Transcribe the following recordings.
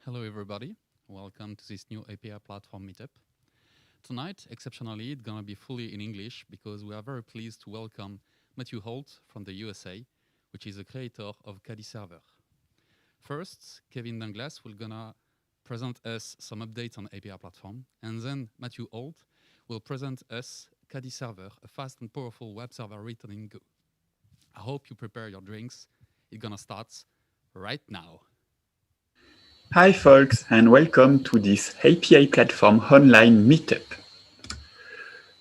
Hello everybody, welcome to this new API Platform Meetup. Tonight, exceptionally, it's gonna be fully in English because we are very pleased to welcome Matthew Holt from the USA, which is the creator of Caddy Server. First, Kevin Douglas will gonna present us some updates on API Platform, and then Matthew Holt will present us Caddy Server, a fast and powerful web server written in Go. I hope you prepare your drinks. It's gonna start right now. Hi folks, and welcome to this API Platform online meetup.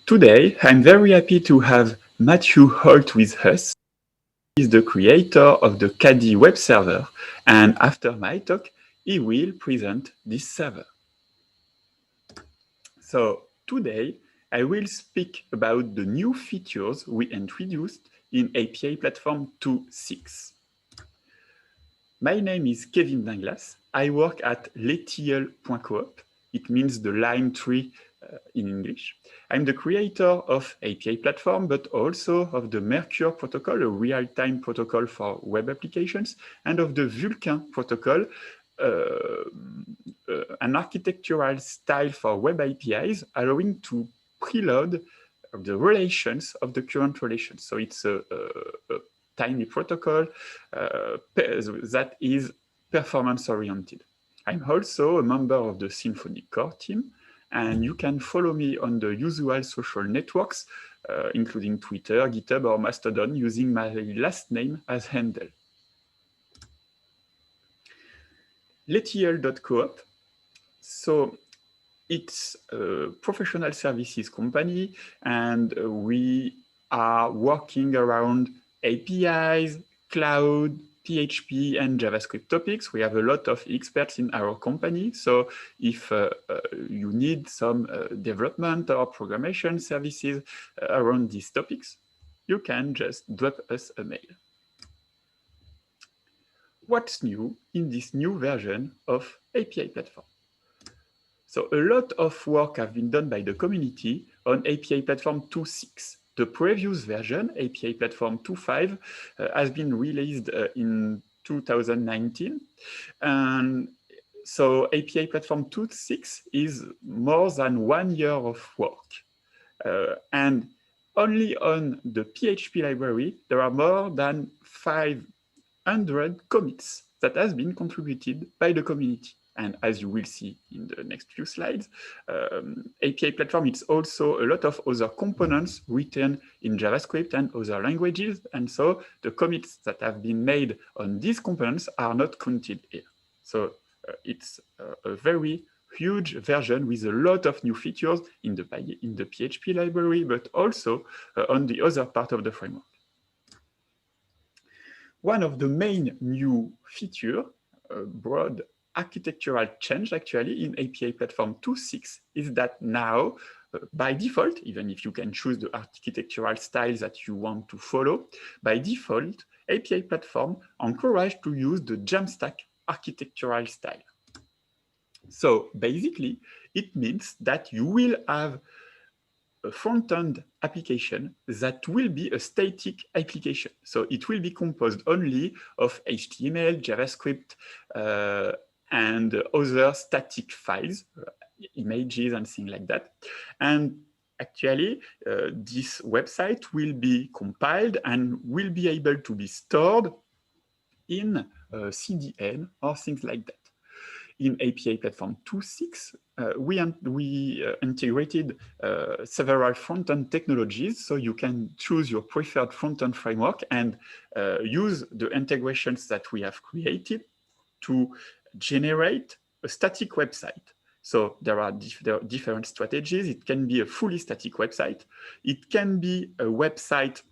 Today, I'm very happy to have Matthew Holt with us. He is the creator of the Caddy web server, and after my talk, he will present this server. So today, I will speak about the new features we introduced in API Platform 2.6. My name is Kevin Douglas. I work at Les-Tilleuls.coop. It means the lime tree in English. I'm the creator of API Platform, but also of the Mercure protocol, a real-time protocol for web applications, and of the Vulkan protocol, an architectural style for web APIs, allowing to preload the relations of the current relations. So it's a tiny protocol that is performance-oriented. I'm also a member of the Symfony core team, and you can follow me on the usual social networks, including Twitter, GitHub, or Mastodon, using my last name as handle. Les-Tilleuls.coop. So it's a professional services company, and we are working around APIs, cloud, PHP, and JavaScript topics. We have a lot of experts in our company. So if you need some development or programmation services around these topics, you can just drop us a mail. What's new in this new version of API Platform? So a lot of work has been done by the community on API Platform 2.6. The previous version, API Platform 2.5, has been released in 2019. And so API Platform 2.6 is more than 1 year of work. And only on the PHP library, there are more than 500 commits that has been contributed by the community. And as you will see in the next few slides, API Platform, it's also a lot of other components written in JavaScript and other languages. And so the commits that have been made on these components are not counted here. So it's a very huge version with a lot of new features in the PHP library, but also on the other part of the framework. One of the main new features, broad architectural change actually in API Platform 2.6 is that now, by default, even if you can choose the architectural styles that you want to follow, by default, API Platform encourages to use the Jamstack architectural style. So basically, it means that you will have a front-end application that will be a static application. So it will be composed only of HTML, JavaScript, and other static files, images and things like that. And actually, this website will be compiled and will be able to be stored in CDN or things like that. In API Platform 2.6, we integrated several front-end technologies, so you can choose your preferred front-end framework and use the integrations that we have created to generate a static website. So there are different strategies. It can be a fully static website. It can be a website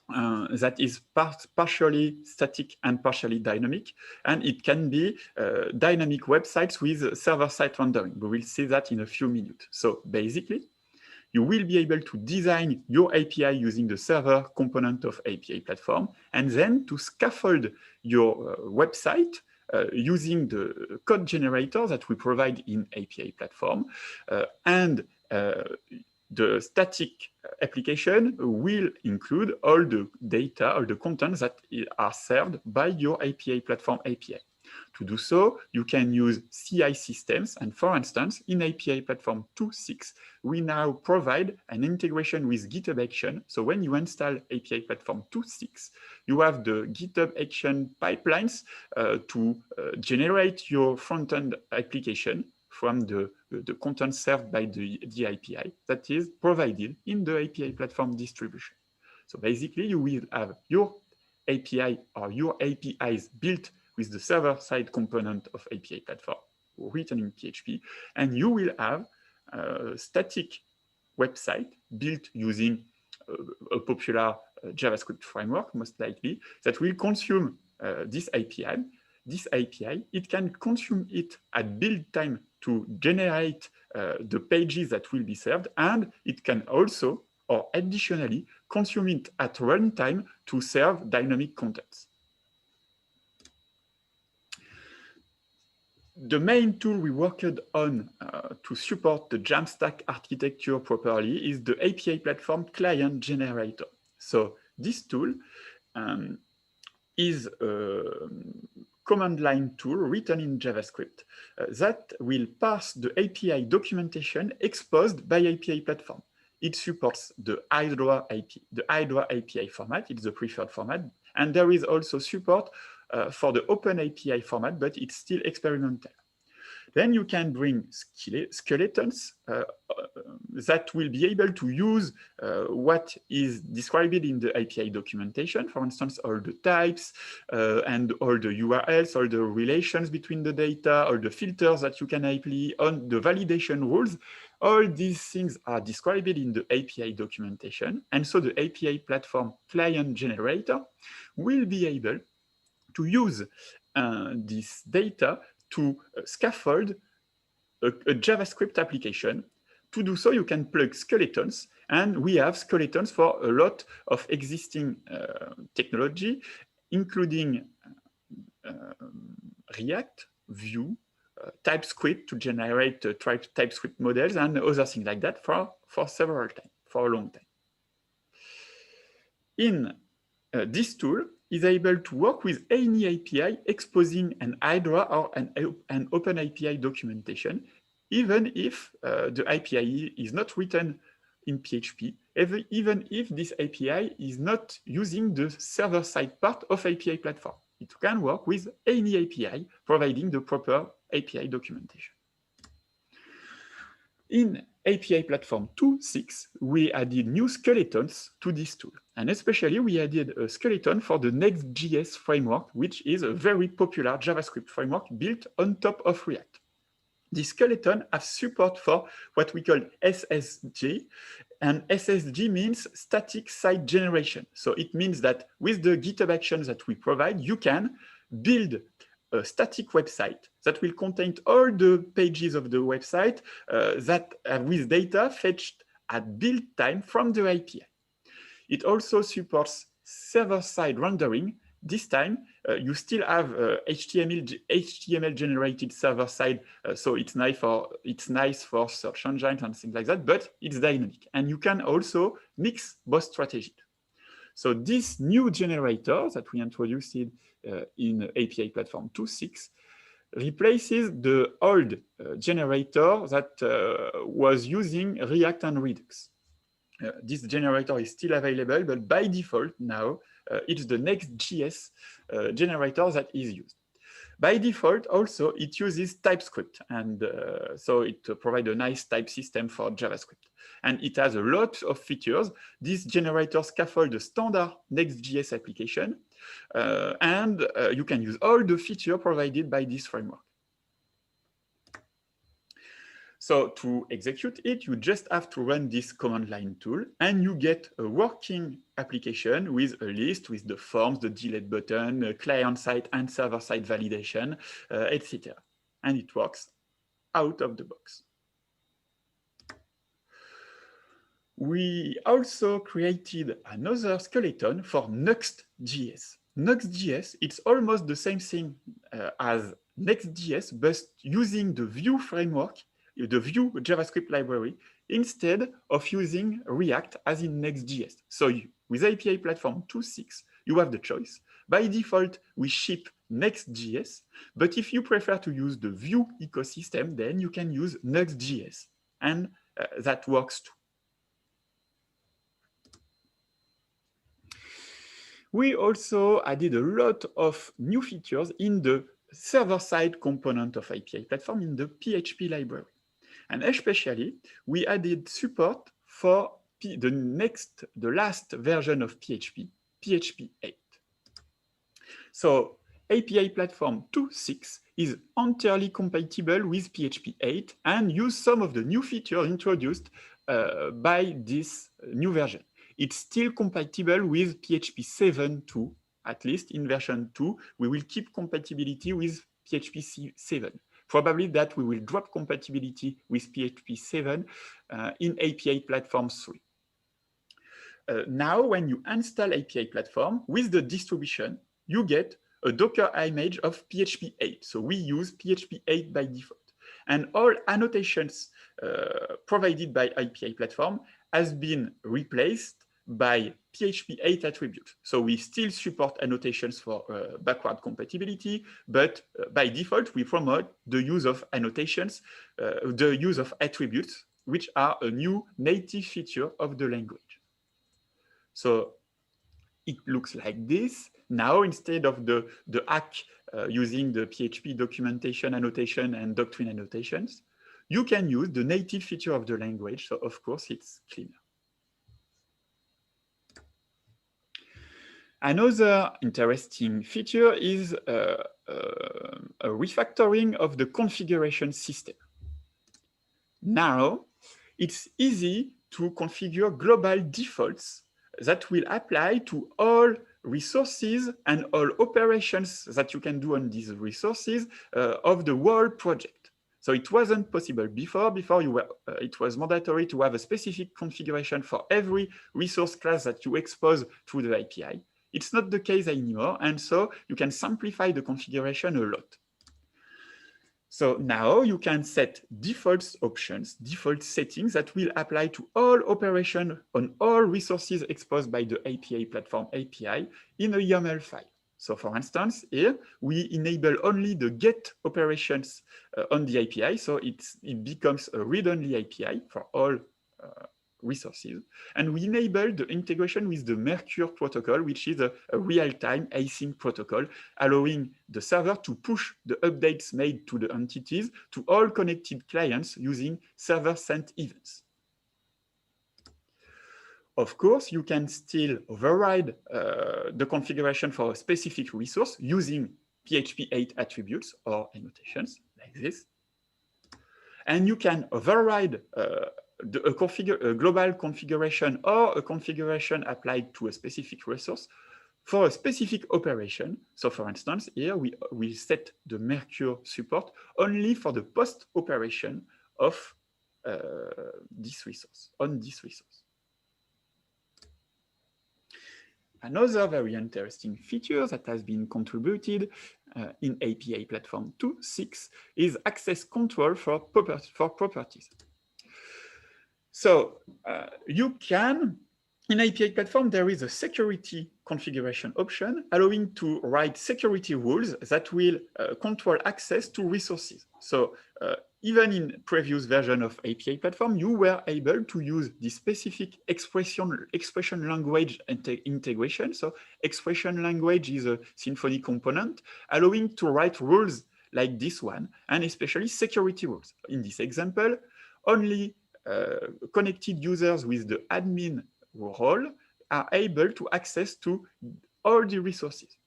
that is partially static and partially dynamic, and it can be dynamic websites with server-side rendering. We will see that in a few minutes. So basically, you will be able to design your API using the server component of API Platform, and then to scaffold your website using the code generator that we provide in API Platform, and the static application will include all the data, all the contents that are served by your API Platform API. To do so, you can use CI systems, and for instance, in API Platform 2.6, we now provide an integration with GitHub Action. So when you install API Platform 2.6, you have the GitHub Action pipelines to generate your front-end application from the content served by the API that is provided in the API Platform distribution. So basically, you will have your API or your APIs built with the server-side component of API Platform written in PHP, and you will have a static website built using a popular JavaScript framework, most likely, that will consume this API. This API, it can consume it at build time to generate the pages that will be served, and it can also, or additionally, consume it at runtime to serve dynamic contents. The main tool we worked on to support the Jamstack architecture properly is the API Platform Client Generator. So this tool is a command line tool written in JavaScript that will parse the API documentation exposed by API Platform. It supports the Hydra API format, it's the preferred format, and there is also support for the Open API format, but it's still experimental. Then you can bring skeletons that will be able to use what is described in the API documentation, for instance, all the types and all the URLs, all the relations between the data, all the filters that you can apply on the validation rules. All these things are described in the API documentation. And so the API Platform Client Generator will be able to use this data to scaffold a JavaScript application. To do so, you can plug skeletons, and we have skeletons for a lot of existing technology, including React, Vue, TypeScript to generate TypeScript models, and other things like that for a long time. In this tool is able to work with any API exposing an Hydra or an Open API documentation, even if the API is not written in PHP, even if this API is not using the server-side part of API Platform. It can work with any API, providing the proper API documentation. In API Platform 2.6, we added new skeletons to this tool. And especially, we added a skeleton for the Next.js framework, which is a very popular JavaScript framework built on top of React. This skeleton has support for what we call SSG, and SSG means static site generation. So it means that with the GitHub Actions that we provide, you can build a static website that will contain all the pages of the website with data fetched at build time from the API. It also supports server-side rendering. This time, you still have HTML generated server-side, so it's nice for search engines and things like that, but it's dynamic. And you can also mix both strategies. So this new generator that we introduced in API Platform 2.6 replaces the old generator that was using React and Redux. This generator is still available, but by default now, it's the Next.js generator that is used. By default, also, it uses TypeScript, and so it provides a nice type system for JavaScript. And it has a lot of features. This generator scaffolds the standard Next.js application, and you can use all the features provided by this framework. So to execute it, you just have to run this command line tool, and you get a working application with a list with the forms, the delete button, client-side and server-side validation, etc. And it works out of the box. We also created another skeleton for Nuxt.js. Nuxt.js, it's almost the same thing as Next.js, but using the Vue framework, the Vue JavaScript library, instead of using React as in Next.js. So with API Platform 2.6, you have the choice. By default, we ship Next.js. But if you prefer to use the Vue ecosystem, then you can use Nuxt.js, and that works too. We also added a lot of new features in the server-side component of API platform in the PHP library. And especially, we added support for the last version of PHP, PHP 8. So API Platform 2.6 is entirely compatible with PHP 8 and use some of the new features introduced by this new version. It's still compatible with PHP 7 too, at least in version 2. We will keep compatibility with PHP 7. Probably that we will drop compatibility with PHP 7 in API Platform 3. Now, when you install API Platform with the distribution, you get a Docker image of PHP 8. So we use PHP 8 by default. And all annotations provided by API Platform has been replaced by PHP 8 attributes. So we still support annotations for backward compatibility, but by default, we promote the use of annotations, the use of attributes, which are a new native feature of the language. So it looks like this. Now, instead of the hack using the PHP documentation annotation and doctrine annotations, you can use the native feature of the language. So of course, it's cleaner. Another interesting feature is a refactoring of the configuration system. Now, it's easy to configure global defaults that will apply to all resources and all operations that you can do on these resources of the whole project. So it wasn't possible before. It was mandatory to have a specific configuration for every resource class that you expose through the API. It's not the case anymore, and so you can simplify the configuration a lot. So now you can set default options, default settings that will apply to all operations on all resources exposed by the API Platform API in a YAML file. So for instance, here we enable only the GET operations on the API, so it becomes a read-only API for all resources. And we enable the integration with the Mercure protocol, which is a real-time async protocol, allowing the server to push the updates made to the entities to all connected clients using server-sent events. Of course, you can still override the configuration for a specific resource using PHP 8 attributes or annotations like this. And you can override a global configuration or a configuration applied to a specific resource for a specific operation. So for instance, here we set the Mercure support only for the post operation of this resource, on this resource. Another very interesting feature that has been contributed in API Platform 2.6 is access control for properties. So you can, in API Platform, there is a security configuration option allowing to write security rules that will control access to resources. So even in previous version of API Platform, you were able to use the specific expression language integration. So expression language is a Symfony component allowing to write rules like this one, and especially security rules. In this example, only connected users with the admin role are able to access to all the resources.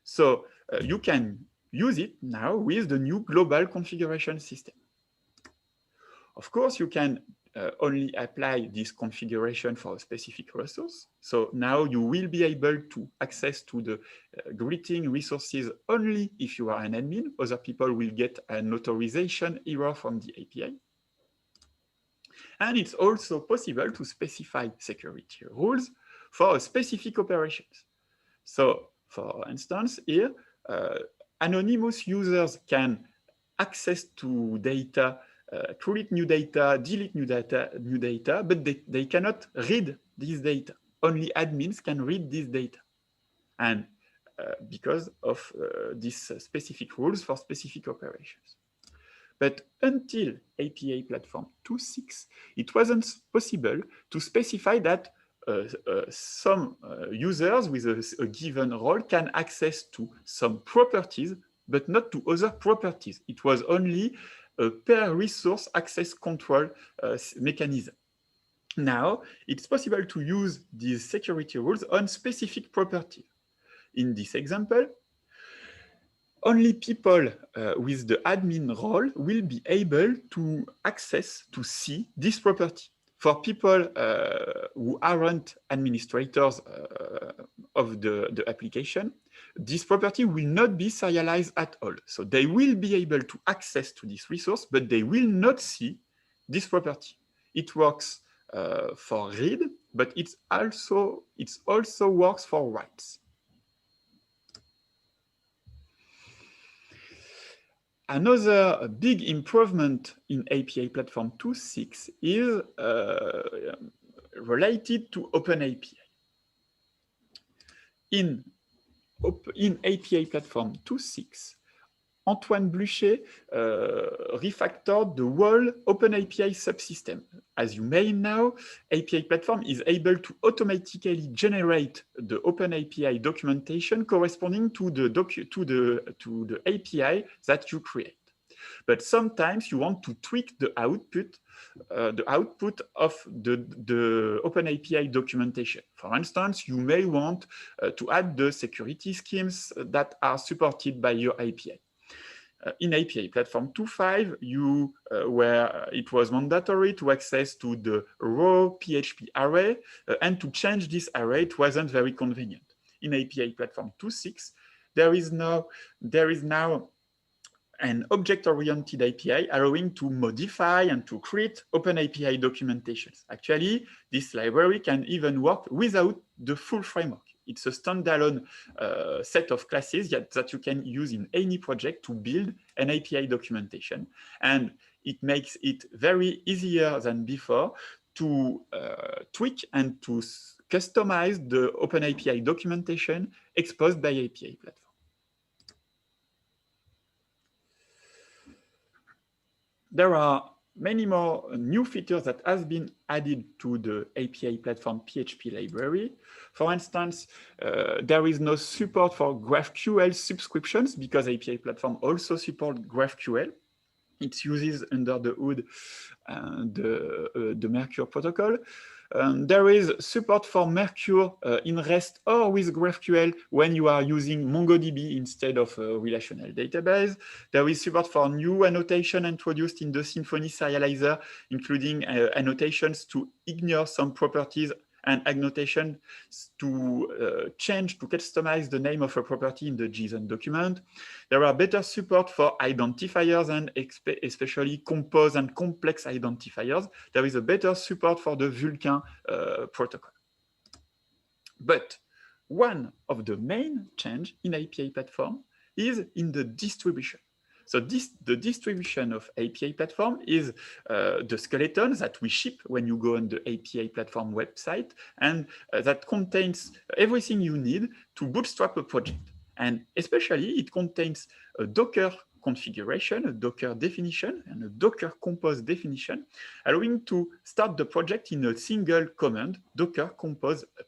So you can use it now with the new global configuration system. Of course, you can only apply this configuration for a specific resource. So now you will be able to access to the greeting resources only if you are an admin. Other people will get an authorization error from the API. And it's also possible to specify security rules for specific operations. So for instance, here, anonymous users can access to data, create new data, delete new data, but they cannot read this data. Only admins can read this data. And because of these specific rules for specific operations. But until APA Platform 2.6, it wasn't possible to specify that some users with a given role can access to some properties, but not to other properties. It was only a per resource access control mechanism. Now, it's possible to use these security rules on specific properties. In this example, only people with the admin role will be able to access, to see this property. For people who aren't administrators of the application, this property will not be serialized at all. So they will be able to access to this resource, but they will not see this property. It works for read, but it also works for writes. Another big improvement in APA Platform 2.6 is related to OpenAPI. In APA Platform 2.6, Antoine Bluchet refactored the whole OpenAPI subsystem. As you may know, APA Platform is able to automatically generate the OpenAPI documentation corresponding to the API that you create. But sometimes you want to tweak the output of the OpenAPI documentation. For instance, you may want to add the security schemes that are supported by your API. In APA Platform 2.5, where it was mandatory to access to the raw PHP array, and to change this array, it wasn't very convenient. In APA Platform 2.6, there is now an object-oriented API allowing to modify and to create OpenAPI documentations. Actually, this library can even work without the full framework. It's a standalone set of classes that you can use in any project to build an API documentation. And it makes it very easier than before to tweak and to customize the OpenAPI documentation exposed by APA Platform. There are many more new features that have been added to the APA Platform PHP library. For instance, there is no support for GraphQL subscriptions because APA Platform also supports GraphQL. It uses under the hood the Mercure protocol. There is support for Mercure in REST or with GraphQL when you are using MongoDB instead of a relational database. There is support for new annotation introduced in the Symfony serializer, including annotations to ignore some properties and annotation to change, to customize the name of a property in the JSON document. There are better support for identifiers and especially compose and complex identifiers. There is a better support for the Vulkan protocol. But one of the main changes in APA Platform is in the distribution. So the distribution of APA Platform is the skeleton that we ship when you go on the APA Platform website, and that contains everything you need to bootstrap a project. And especially it contains a Docker configuration, a Docker definition, and a Docker compose definition, allowing to start the project in a single command, Docker compose up.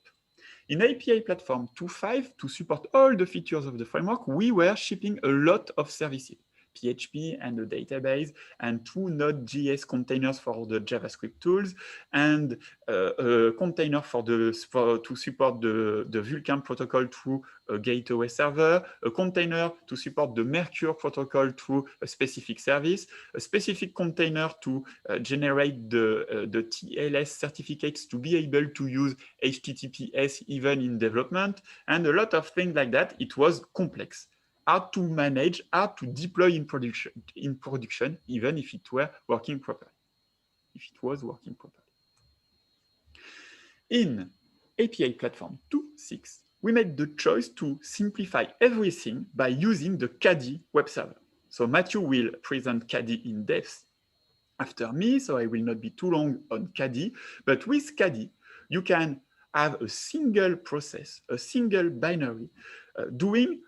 In APA Platform 2.5, to support all the features of the framework, we were shipping a lot of services. PHP and the database, and 2 Node.js containers for the JavaScript tools, and a container to support the Vulkan protocol through a gateway server, a container to support the Mercure protocol through a specific service, a specific container to generate the TLS certificates to be able to use HTTPS even in development, and a lot of things like that. It was complex. Hard to manage, hard to deploy in production, even if it were working properly, if it was working properly. In APA Platform 2.6, we made the choice to simplify everything by using the KDE web server. So Matthew will present KDE in depth after me, so I will not be too long on KDE, but with KDE, you can have a single process, a single binary doing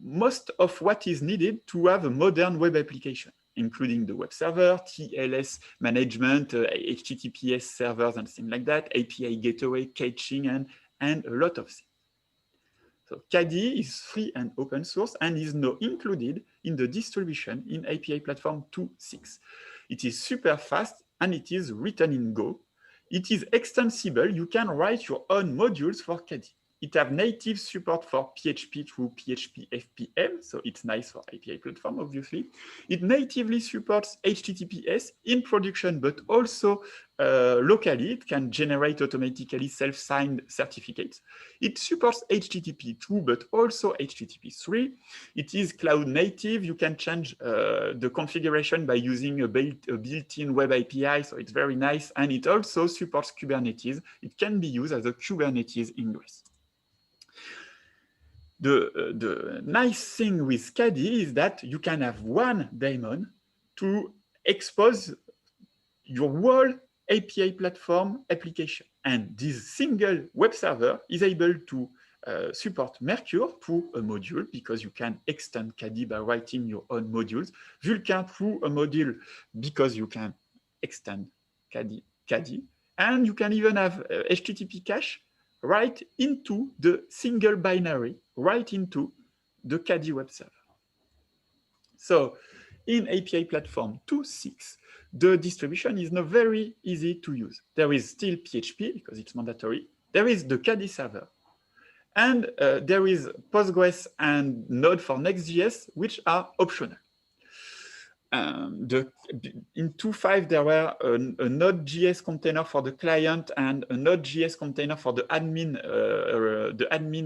most of what is needed to have a modern web application, including the web server, TLS management, HTTPS servers and things like that, API gateway, caching, and a lot of things. So KDE is free and open source and is now included in the distribution in API Platform 2.6. It is super fast and it is written in Go. It is extensible. You can write your own modules for KDE. It has native support for PHP through PHP FPM, so it's nice for API Platform, obviously. It natively supports HTTPS in production, but also locally. It can generate automatically self-signed certificates. It supports HTTP 2, but also HTTP 3. It is cloud native. You can change the configuration by using a built-in web API, so it's very nice. And it also supports Kubernetes. It can be used as a Kubernetes ingress. The nice thing with KDE is that you can have one daemon to expose your whole API platform application. And this single web server is able to support Mercure through a module, because you can extend KDE by writing your own modules, Vulkan through a module, because you can extend KDE, and you can even have HTTP cache right into the single binary, right into the KDE web server. So in API Platform 2.6, the distribution is now very easy to use. There is still PHP, because it's mandatory. There is the KDE server. And there is Postgres and Node for Next.js, which are optional. In 2.5, there were a Node.js container for the client and a Node.js container for the admin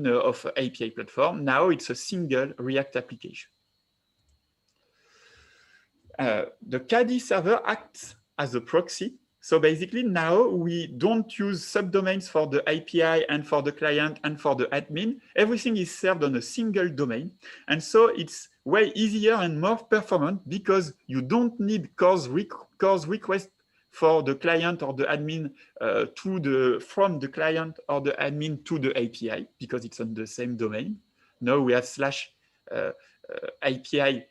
of API Platform. Now it's a single React application. The KDE server acts as a proxy. So basically now we don't use subdomains for the API and for the client and for the admin. Everything is served on a single domain. And so it's way easier and more performant, because you don't need CORS request for the client or the admin from the client or the admin to the API, because it's on the same domain. Now we have /API,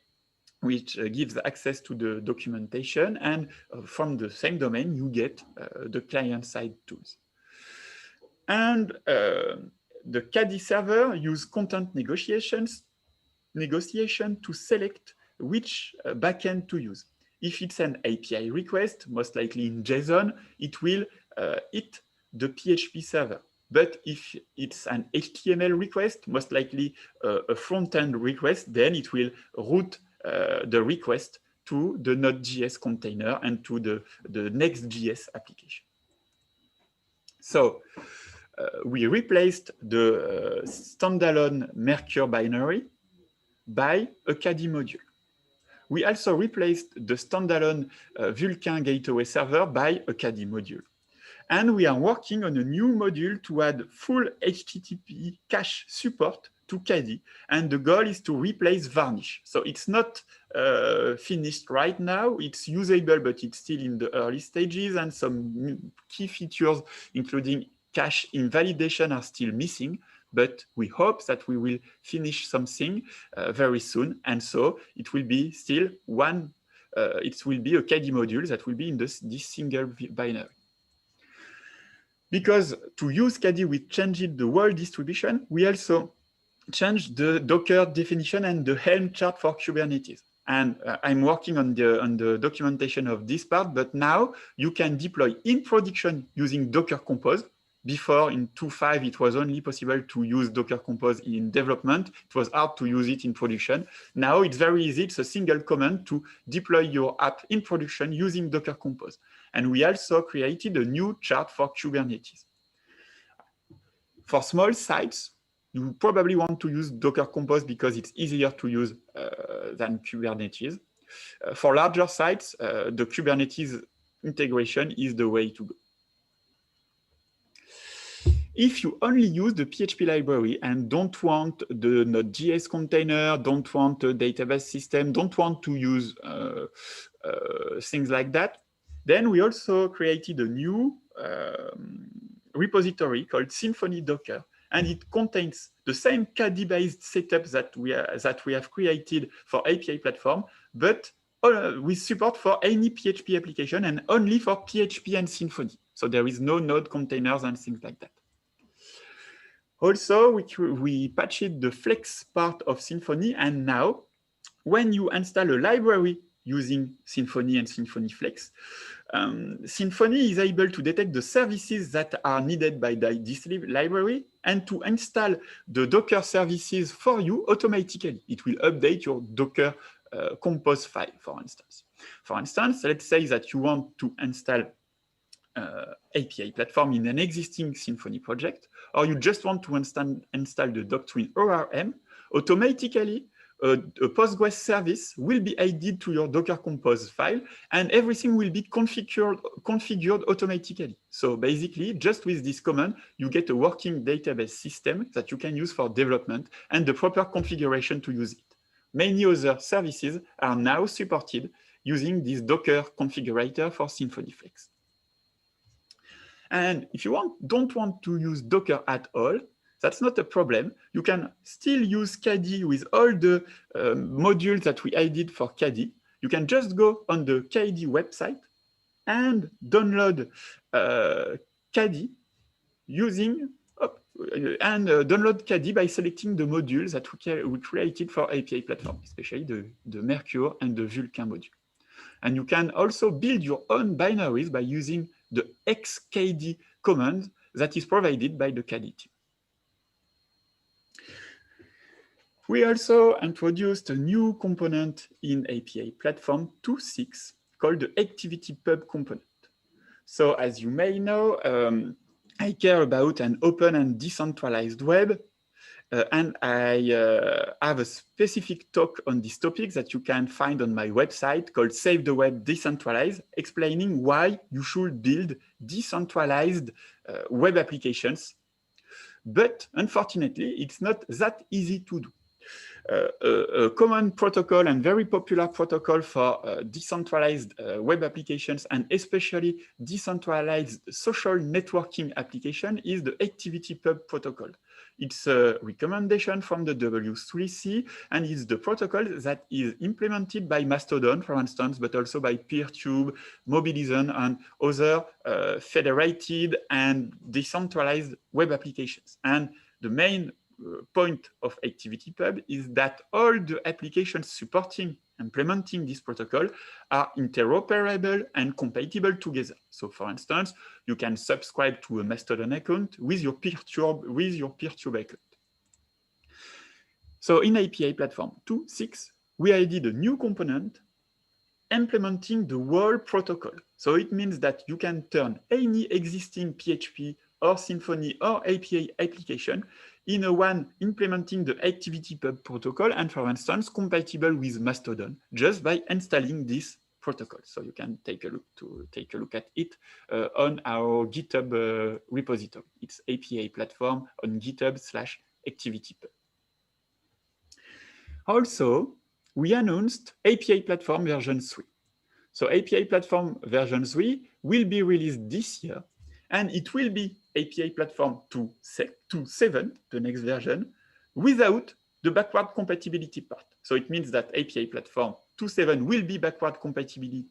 which gives access to the documentation, and from the same domain, you get the client-side tools. And the KDE server uses content negotiation to select which backend to use. If it's an API request, most likely in JSON, it will hit the PHP server. But if it's an HTML request, most likely a front-end request, then it will route the request to the Node.js container and to the Next.js application. So we replaced the standalone Mercure binary by a KDE module. We also replaced the standalone Vulkan gateway server by a KDE module. And we are working on a new module to add full HTTP cache support to KDE. And the goal is to replace Varnish. So it's not finished right now. It's usable, but it's still in the early stages. And some key features, including cache invalidation, are still missing. But we hope that we will finish something very soon. And so it will be still it will be a KDE module that will be in this single binary. Because to use KDE, we changed the whole distribution. We also changed the Docker definition and the Helm chart for Kubernetes. And I'm working on the documentation of this part, but now you can deploy in production using Docker Compose. Before, in 2.5, it was only possible to use Docker Compose in development. It was hard to use it in production. Now it's very easy. It's a single command to deploy your app in production using Docker Compose. And we also created a new chart for Kubernetes. For small sites, you probably want to use Docker Compose because it's easier to use than Kubernetes. For larger sites, the Kubernetes integration is the way to go. If you only use the PHP library and don't want the Node.js container, don't want a database system, don't want to use things like that, then we also created a new repository called Symfony Docker. and it contains the same KDE-based setup that we have created for API platform, but with support for any PHP application and only for PHP and Symfony. So there is no node containers and things like that. Also, we patched the Flex part of Symfony, and now when you install a library using Symfony and Symfony Flex, Symfony is able to detect the services that are needed by this library and to install the Docker services for you automatically. It will update your Docker compose file, for instance. For instance, let's say that you want to install API platform in an existing Symfony project, or you just want to install the Doctrine ORM, automatically a Postgres service will be added to your Docker Compose file, and everything will be configured automatically. So basically, just with this command, you get a working database system that you can use for development and the proper configuration to use it. Many other services are now supported using this Docker configurator for Symfony Flex. And if you don't want to use Docker at all, that's not a problem. You can still use KDE with all the modules that we added for KDE. You can just go on the KDE website and download KDE download KDE by selecting the modules that we created for API platform, especially the Mercure and the Vulkan module. And you can also build your own binaries by using the xkd command that is provided by the KDE team. We also introduced a new component in API platform 2.6 called the ActivityPub component. So as you may know, I care about an open and decentralized web. And I have a specific talk on this topic that you can find on my website called Save the Web Decentralized, explaining why you should build decentralized web applications. But unfortunately, it's not that easy to do. A common protocol and very popular protocol for decentralized web applications and especially decentralized social networking application is the ActivityPub protocol. It's a recommendation from the W3C, and it's the protocol that is implemented by Mastodon, for instance, but also by PeerTube, Mobilism, and other federated and decentralized web applications. And the main point of ActivityPub is that all the applications supporting implementing this protocol are interoperable and compatible together. So for instance, you can subscribe to a Mastodon account with your PeerTube account. So in API platform 2.6, we added a new component implementing the whole protocol. So it means that you can turn any existing PHP or Symfony or API application in a one implementing the ActivityPub protocol and, for instance, compatible with Mastodon just by installing this protocol. So you can take a look at it on our GitHub repository. It's API platform on GitHub/ActivityPub. Also, we announced API platform version 3. So API platform version 3 will be released this year, and it will be API platform 2.7, the next version, without the backward compatibility part. So it means that API platform 2.7 will be backward compatible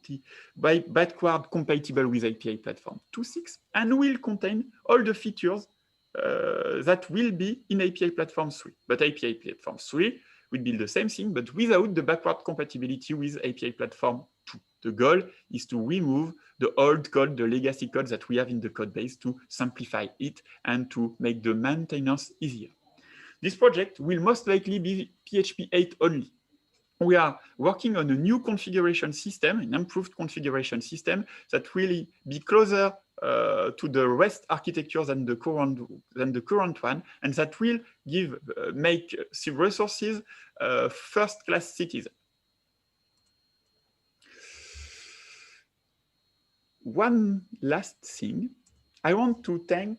with API platform 2.6 and will contain all the features that will be in API platform 3. But API platform 3 will be the same thing, but without the backward compatibility with API platform 2. The goal is to remove the old code, the legacy code that we have in the code base to simplify it and to make the maintenance easier. This project will most likely be PHP 8 only. We are working on a new configuration system, an improved configuration system that will be closer to the REST architecture than the current one, and that will make resources first-class citizens. One last thing, I want to thank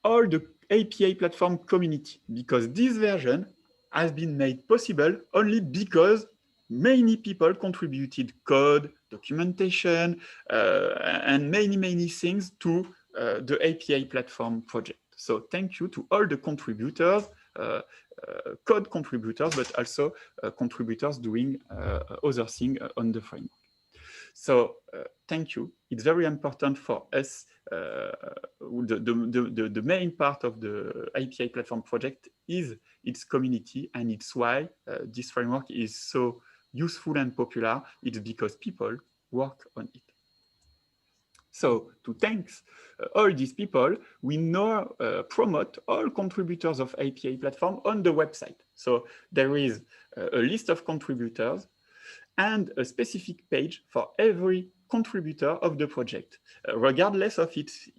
all the API platform community, because this version has been made possible only because many people contributed code, documentation, and many things to the API platform project. So thank you to all the contributors, code contributors, but also contributors doing other things on the framework. So thank you. It's very important for us. The main part of the API platform project is its community, and it's why this framework is so useful and popular. It's because people work on it. So to thank all these people, we now promote all contributors of API platform on the website. So there is a list of contributors and a specific page for every contributor of the project, regardless of its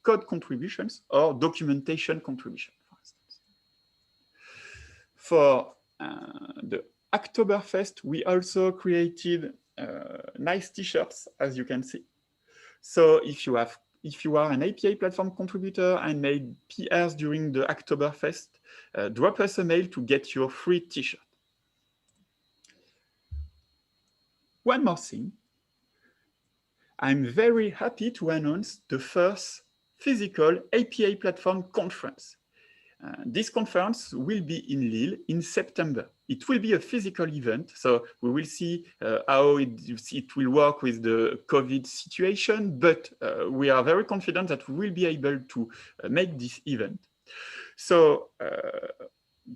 code contributions or documentation contribution, for instance. For the Oktoberfest, we also created nice t-shirts, as you can see. So if you are an API platform contributor and made PRs during the Oktoberfest, drop us a mail to get your free t-shirt. One more thing, I'm very happy to announce the first physical API platform conference. This conference will be in Lille in September. It will be a physical event, so we will see how it will work with the COVID situation, but we are very confident that we will be able to make this event. So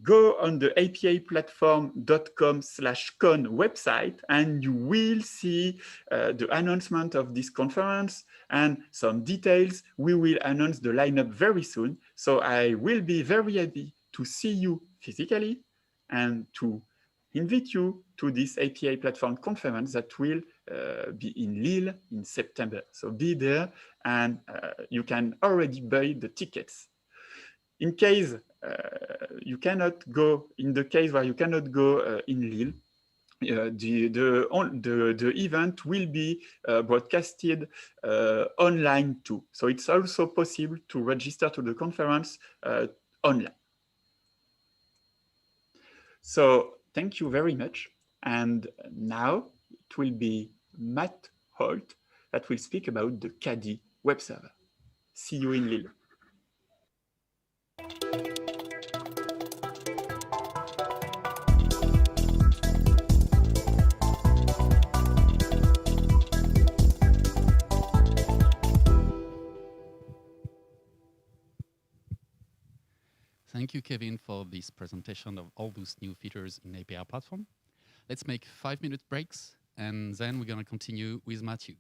go on the apiplatform.com/con website and you will see the announcement of this conference and some details. We will announce the lineup very soon. So I will be very happy to see you physically and to invite you to this API platform conference that will be in Lille in September. So be there and you can already buy the tickets. In case you cannot go, in the case where you cannot go in Lille, the event will be broadcasted online too. So it's also possible to register to the conference online. So thank you very much. And now it will be Matt Holt that will speak about the Caddy web server. See you in Lille. Thank you, Kevin, for this presentation of all those new features in API platform. Let's make 5-minute breaks, and then we're going to continue with Matthew.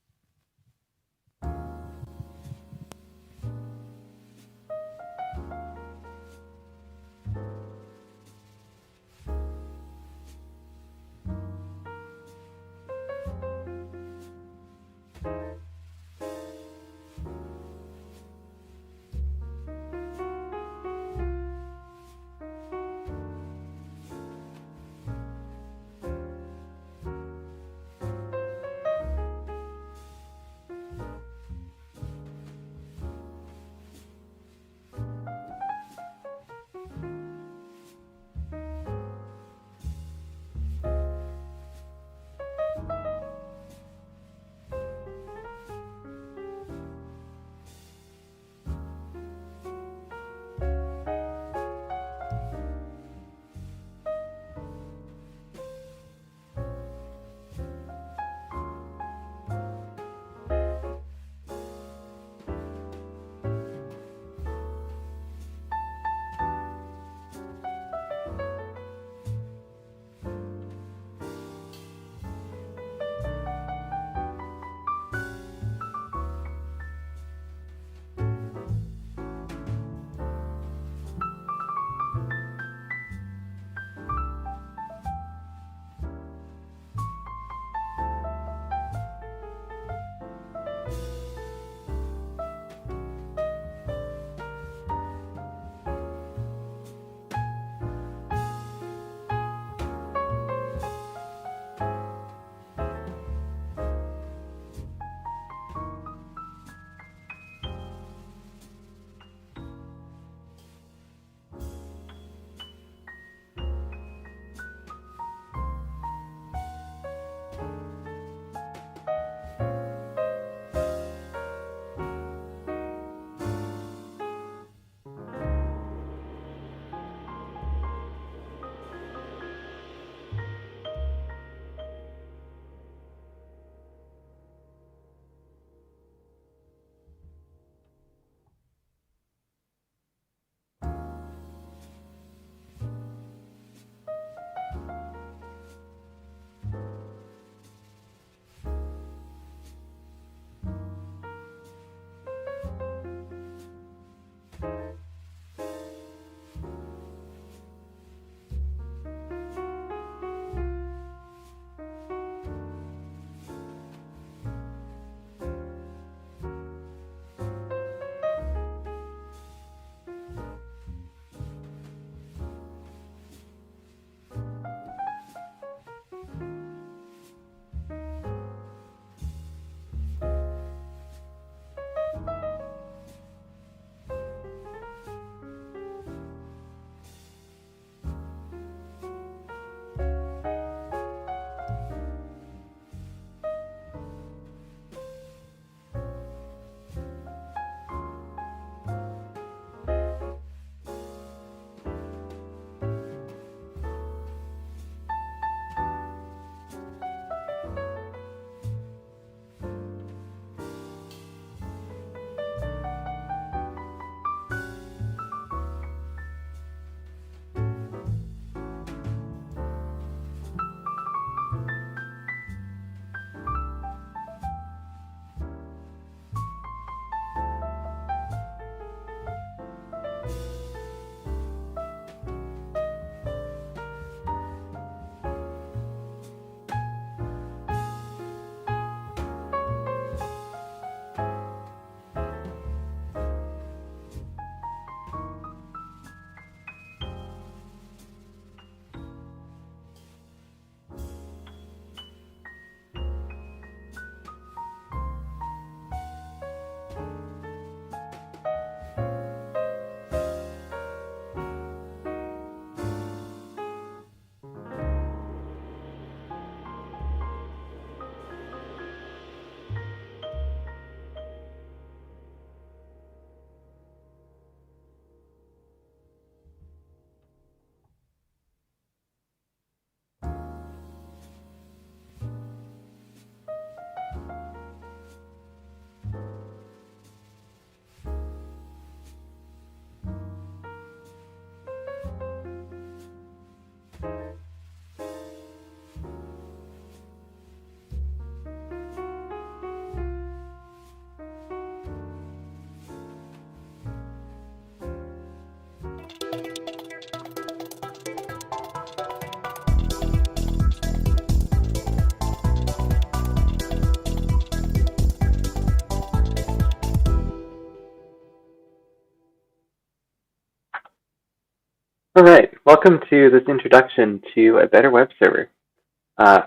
All right, welcome to this introduction to a better web server.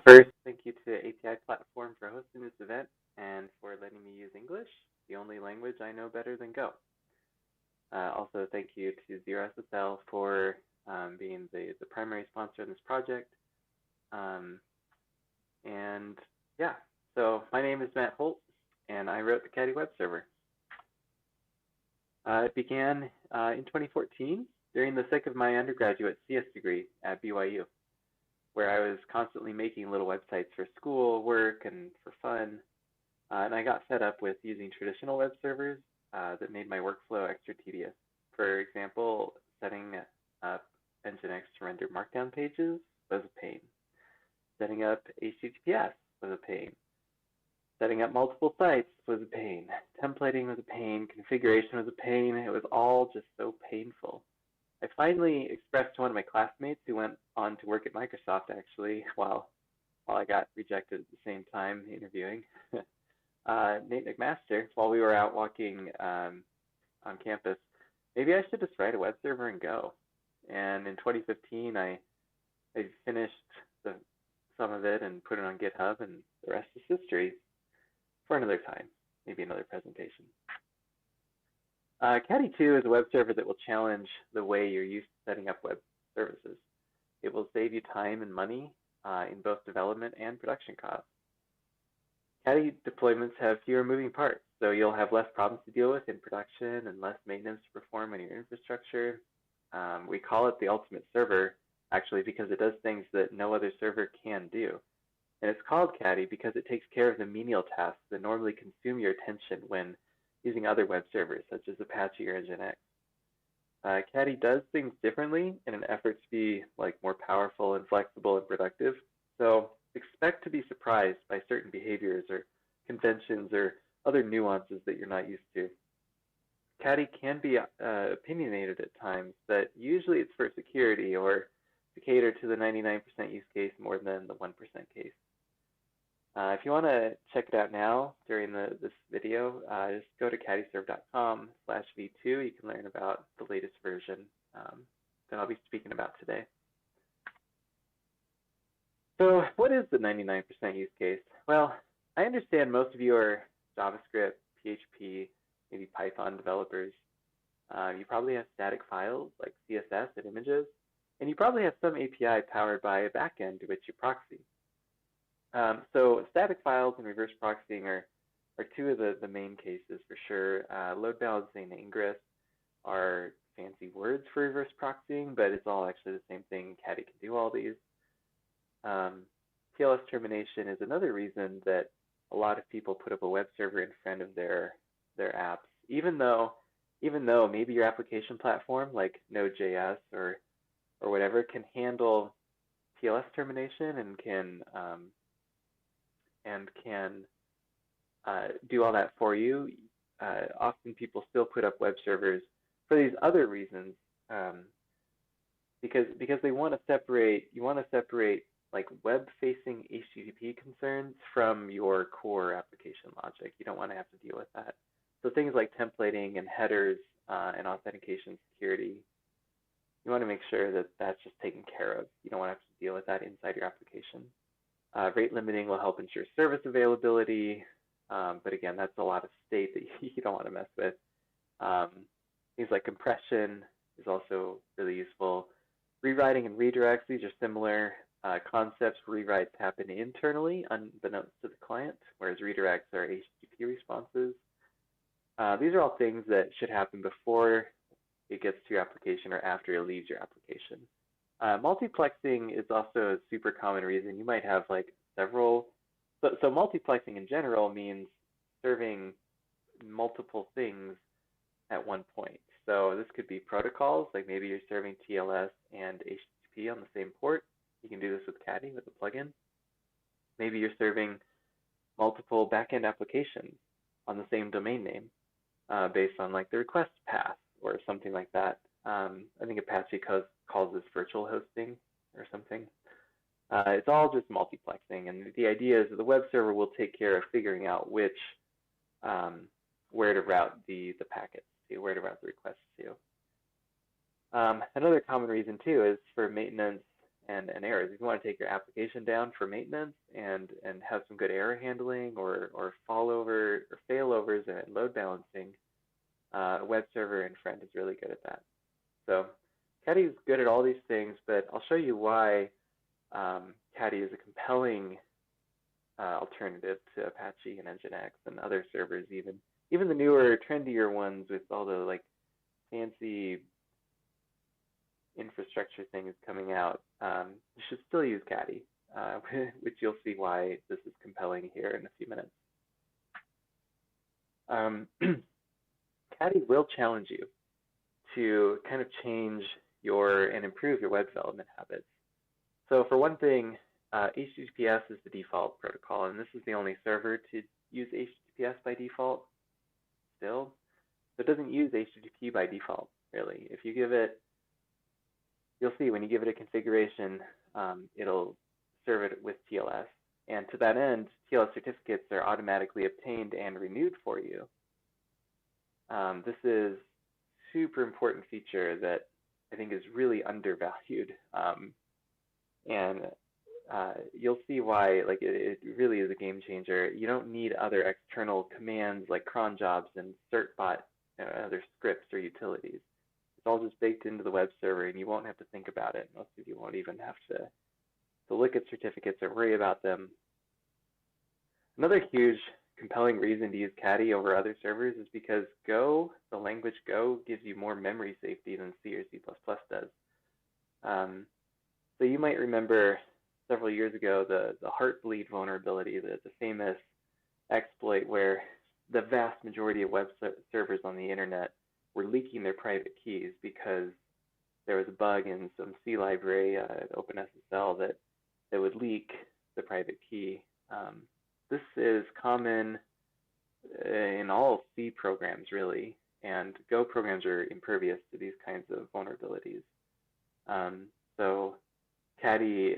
First, thank you to API Platform for hosting this event and for letting me use English, the only language I know better than Go. Also, thank you to ZeroSSL for being the primary sponsor in this project. And yeah, so my name is Matt Holt, and I wrote the Caddy web server. It began in 2014 during the thick of my undergraduate CS degree at BYU, where I was constantly making little websites for school, work, and for fun. And I got fed up with using traditional web servers that made my workflow extra tedious. For example, setting up Nginx to render Markdown pages was a pain. Setting up HTTPS was a pain. Setting up multiple sites was a pain. Templating was a pain. Configuration was a pain. It was all just so painful. I finally expressed to one of my classmates who went on to work at Microsoft, actually, while I got rejected at the same time interviewing, Nate McMaster, while we were out walking on campus, maybe I should just write a web server and go. And in 2015, I finished some of it and put it on GitHub, and the rest is history for another time, maybe another presentation. Caddy 2 is a web server that will challenge the way you're used to setting up web services. It will save you time and money in both development and production costs. Caddy deployments have fewer moving parts, so you'll have less problems to deal with in production and less maintenance to perform on your infrastructure. We call it the ultimate server, actually, because it does things that no other server can do. And it's called Caddy because it takes care of the menial tasks that normally consume your attention when using other web servers, such as Apache or Nginx. Caddy does things differently in an effort to be more powerful and flexible and productive. So expect to be surprised by certain behaviors or conventions or other nuances that you're not used to. Caddy can be opinionated at times, but usually it's for security or to cater to the 99% use case more than the 1% case. If you want to check it out now during this video, just go to caddyserve.com/v2. You can learn about the latest version that I'll be speaking about today. So what is the 99% use case? Well, I understand most of you are JavaScript, PHP, maybe Python developers. You probably have static files like CSS and images, and you probably have some API powered by a backend to which you proxy. So static files and reverse proxying are two of the main cases for sure. Load balancing and ingress are fancy words for reverse proxying, but it's all actually the same thing. Caddy can do all these. TLS termination is another reason that a lot of people put up a web server in front of their apps, even though maybe your application platform like Node.js or whatever can handle TLS termination and can do all that for you. Often people still put up web servers for these other reasons, because they want to separate. You want to separate web-facing HTTP concerns from your core application logic. You don't want to have to deal with that. So things like templating and headers and authentication security, you want to make sure that that's just taken care of. You don't want to have to deal with that inside your application. Rate limiting will help ensure service availability, but again, that's a lot of state that you don't want to mess with. Things like compression is also really useful. Rewriting and redirects, these are similar concepts. Rewrites happen internally, unbeknownst to the client, whereas redirects are HTTP responses. These are all things that should happen before it gets to your application or after it leaves your application. Multiplexing is also a super common reason. You might have several. So multiplexing in general means serving multiple things at one point. So this could be protocols, like maybe you're serving TLS and HTTP on the same port. You can do this with Caddy with a plugin. Maybe you're serving multiple backend applications on the same domain name based on the request path or something like that. I think Apache calls this virtual hosting or something. It's all just multiplexing, and the idea is that the web server will take care of figuring out which where to route the packets to, where to route the requests to. Another common reason too is for maintenance and errors. If you want to take your application down for maintenance and have some good error handling or failovers and load balancing, a web server and friend is really good at that. So Caddy is good at all these things, but I'll show you why Caddy is a compelling alternative to Apache and Nginx and other servers, even the newer, trendier ones with all the like fancy infrastructure things coming out. You should still use Caddy, which you'll see why this is compelling here in a few minutes. Caddy will challenge you to kind of change and improve your web development habits. So for one thing, HTTPS is the default protocol, and this is the only server to use HTTPS by default still. So it doesn't use HTTP by default, really. If you give it, you'll see when you give it a configuration, it'll serve it with TLS. And to that end, TLS certificates are automatically obtained and renewed for you. This is a super important feature that I think is really undervalued. And you'll see why it really is a game changer. You don't need other external commands like cron jobs and certbot and other scripts or utilities. It's all just baked into the web server, and you won't have to think about it. Most of you won't even have to look at certificates or worry about them. Another huge compelling reason to use Caddy over other servers is because Go, the language Go, gives you more memory safety than C or C++ does. So you might remember several years ago the Heartbleed vulnerability, the famous exploit where the vast majority of web servers on the internet were leaking their private keys because there was a bug in some C library, OpenSSL, that would leak the private key. This is common in all C programs, really, and Go programs are impervious to these kinds of vulnerabilities. So Caddy,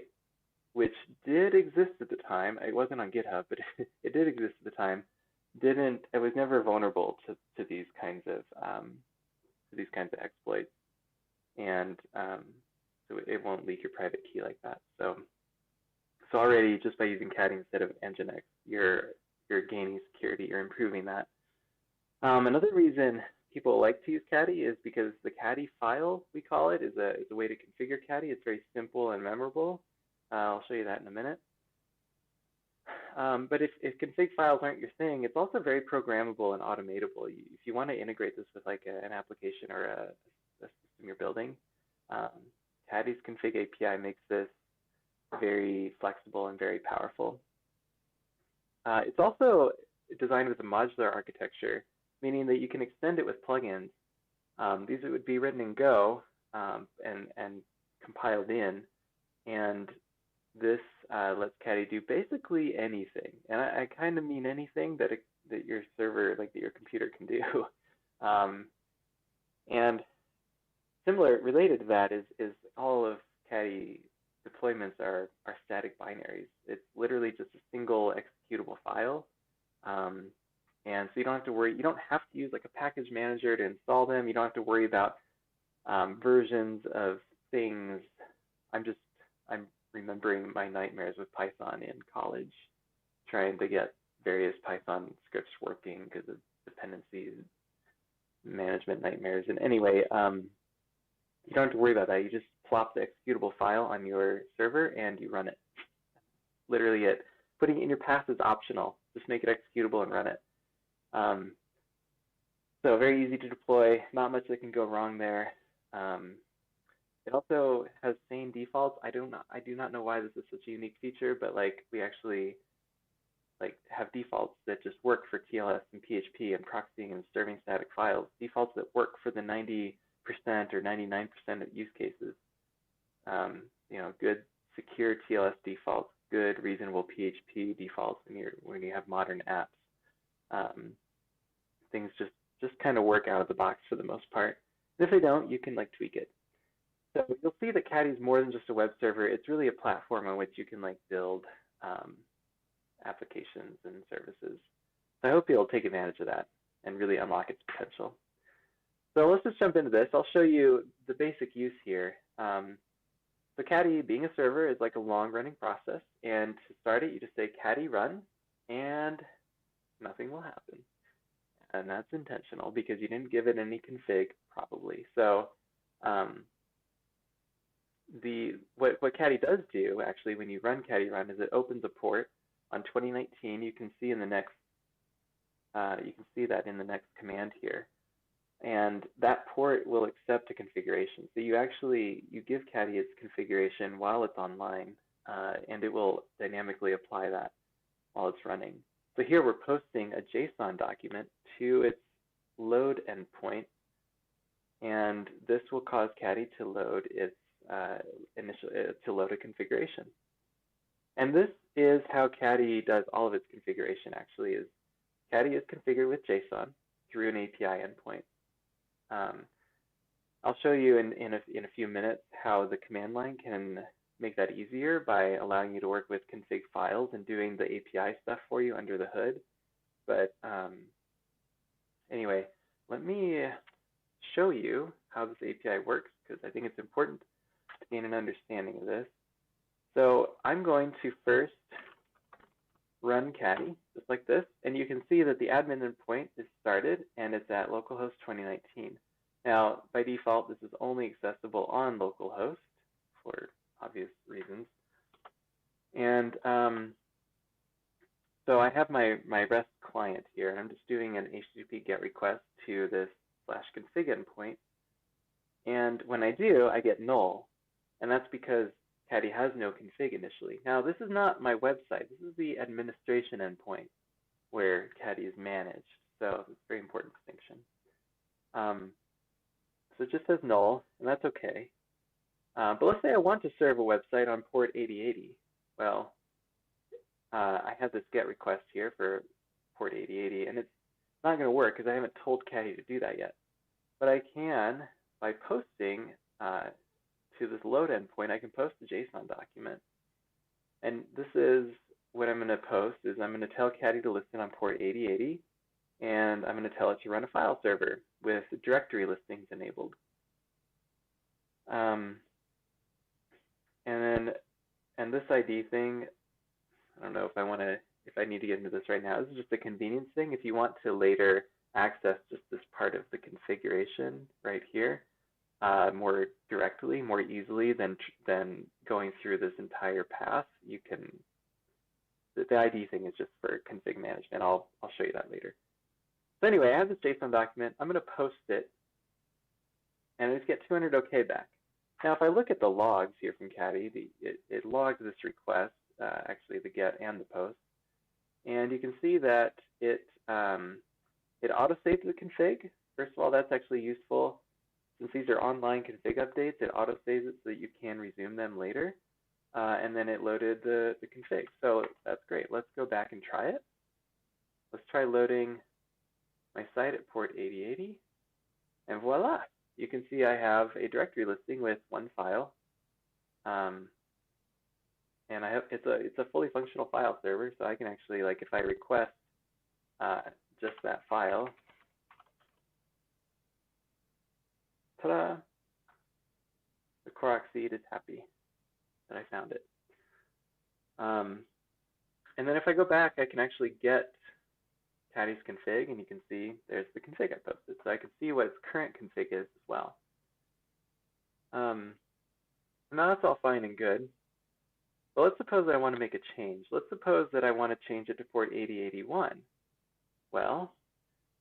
which did exist at the time, it wasn't on GitHub, but it did exist at the time, it was never vulnerable to these kinds of exploits, and so it won't leak your private key like that. So already, just by using Caddy instead of Nginx, you're gaining security, you're improving that. Another reason people like to use Caddy is because the Caddy file, we call it, is a way to configure Caddy. It's very simple and memorable. I'll show you that in a minute. But if config files aren't your thing, it's also very programmable and automatable. If you want to integrate this with like an application or a system you're building, Caddy's config API makes this very flexible and very powerful. It's also designed with a modular architecture, meaning that you can extend it with plugins. These would be written in Go and compiled in, and this lets Caddy do basically anything. And I kind of mean anything that your server, that your computer can do. And related to that is all of Caddy deployments are static binaries. It's literally just a single executable file. And so you don't have to worry, you don't have to use like a package manager to install them. You don't have to worry about versions of things. I'm remembering my nightmares with Python in college, trying to get various Python scripts working because of dependencies, management nightmares. And anyway, you don't have to worry about that. You just plop the executable file on your server and you run it. Literally it. Putting it in your path is optional. Just make it executable and run it. So very easy to deploy, not much that can go wrong there. It also has sane defaults. I do not know why this is such a unique feature, but we actually have defaults that just work for TLS and PHP and proxying and serving static files. Defaults that work for the 90% or 99% of use cases. Good secure TLS defaults, good reasonable PHP defaults when you have modern apps. Things just kind of work out of the box for the most part. And if they don't, you can tweak it. So you'll see that Caddy is more than just a web server. It's really a platform on which you can build applications and services. So I hope you'll take advantage of that and really unlock its potential. So let's just jump into this. I'll show you the basic use here. So Caddy, being a server, is like a long-running process. And to start it, you just say Caddy run, and nothing will happen. And that's intentional because you didn't give it any config probably. So what Caddy does do actually when you run Caddy run is it opens a port on 2019. You can see in the next in the next command here. And that port will accept a configuration. So you give Caddy its configuration while it's online, and it will dynamically apply that while it's running. So here we're posting a JSON document to its load endpoint, and this will cause Caddy to load its a configuration. And this is how Caddy does all of its configuration. Actually, is Caddy is configured with JSON through an API endpoint. I'll show you in a few minutes how the command line can make that easier by allowing you to work with config files and doing the API stuff for you under the hood. But anyway, let me show you how this API works because I think it's important to gain an understanding of this. So I'm going to first run Caddy just like this, and you can see that the admin endpoint is started and it's at localhost 2019. Now, by default, this is only accessible on localhost for obvious reasons. And so I have my REST client here, and I'm just doing an HTTP GET request to this /config endpoint. And when I do, I get null, and that's because Caddy has no config initially. Now, this is not my website. This is the administration endpoint where Caddy is managed. So it's a very important distinction. So it just says null, and that's okay. But let's say I want to serve a website on port 8080. Well, I have this GET request here for port 8080, and it's not going to work because I haven't told Caddy to do that yet. But I can, by posting to this load endpoint, I can post a JSON document. And this is what I'm going to post is I'm going to tell Caddy to listen on port 8080, and I'm going to tell it to run a file server with directory listings enabled. And this ID thing, I don't know if I need to get into this right now. This is just a convenience thing. If you want to later access just this part of the configuration right here more directly, more easily than going through this entire path, you can. The ID thing is just for config management. I'll show you that later. So anyway, I have this JSON document. I'm going to post it, and I just get 200 OK back. Now, if I look at the logs here from Caddy, it logs this request, actually the GET and the POST, and you can see that it autosaves the config. First of all, that's actually useful. Since these are online config updates, it autosaves it so that you can resume them later. And then it loaded the config. So that's great. Let's go back and try it. Let's try loading my site at port 8080. And voila, you can see I have a directory listing with one file. And it's a fully functional file server, so I can actually, like, if I request just that file, ta-da, the Korok seed is happy that I found it. And then if I go back, I can actually get Caddy's config, and you can see there's the config I posted. So I can see what its current config is as well. Now that's all fine and good. But let's suppose I want to make a change. Let's suppose that I want to change it to port 8081. Well,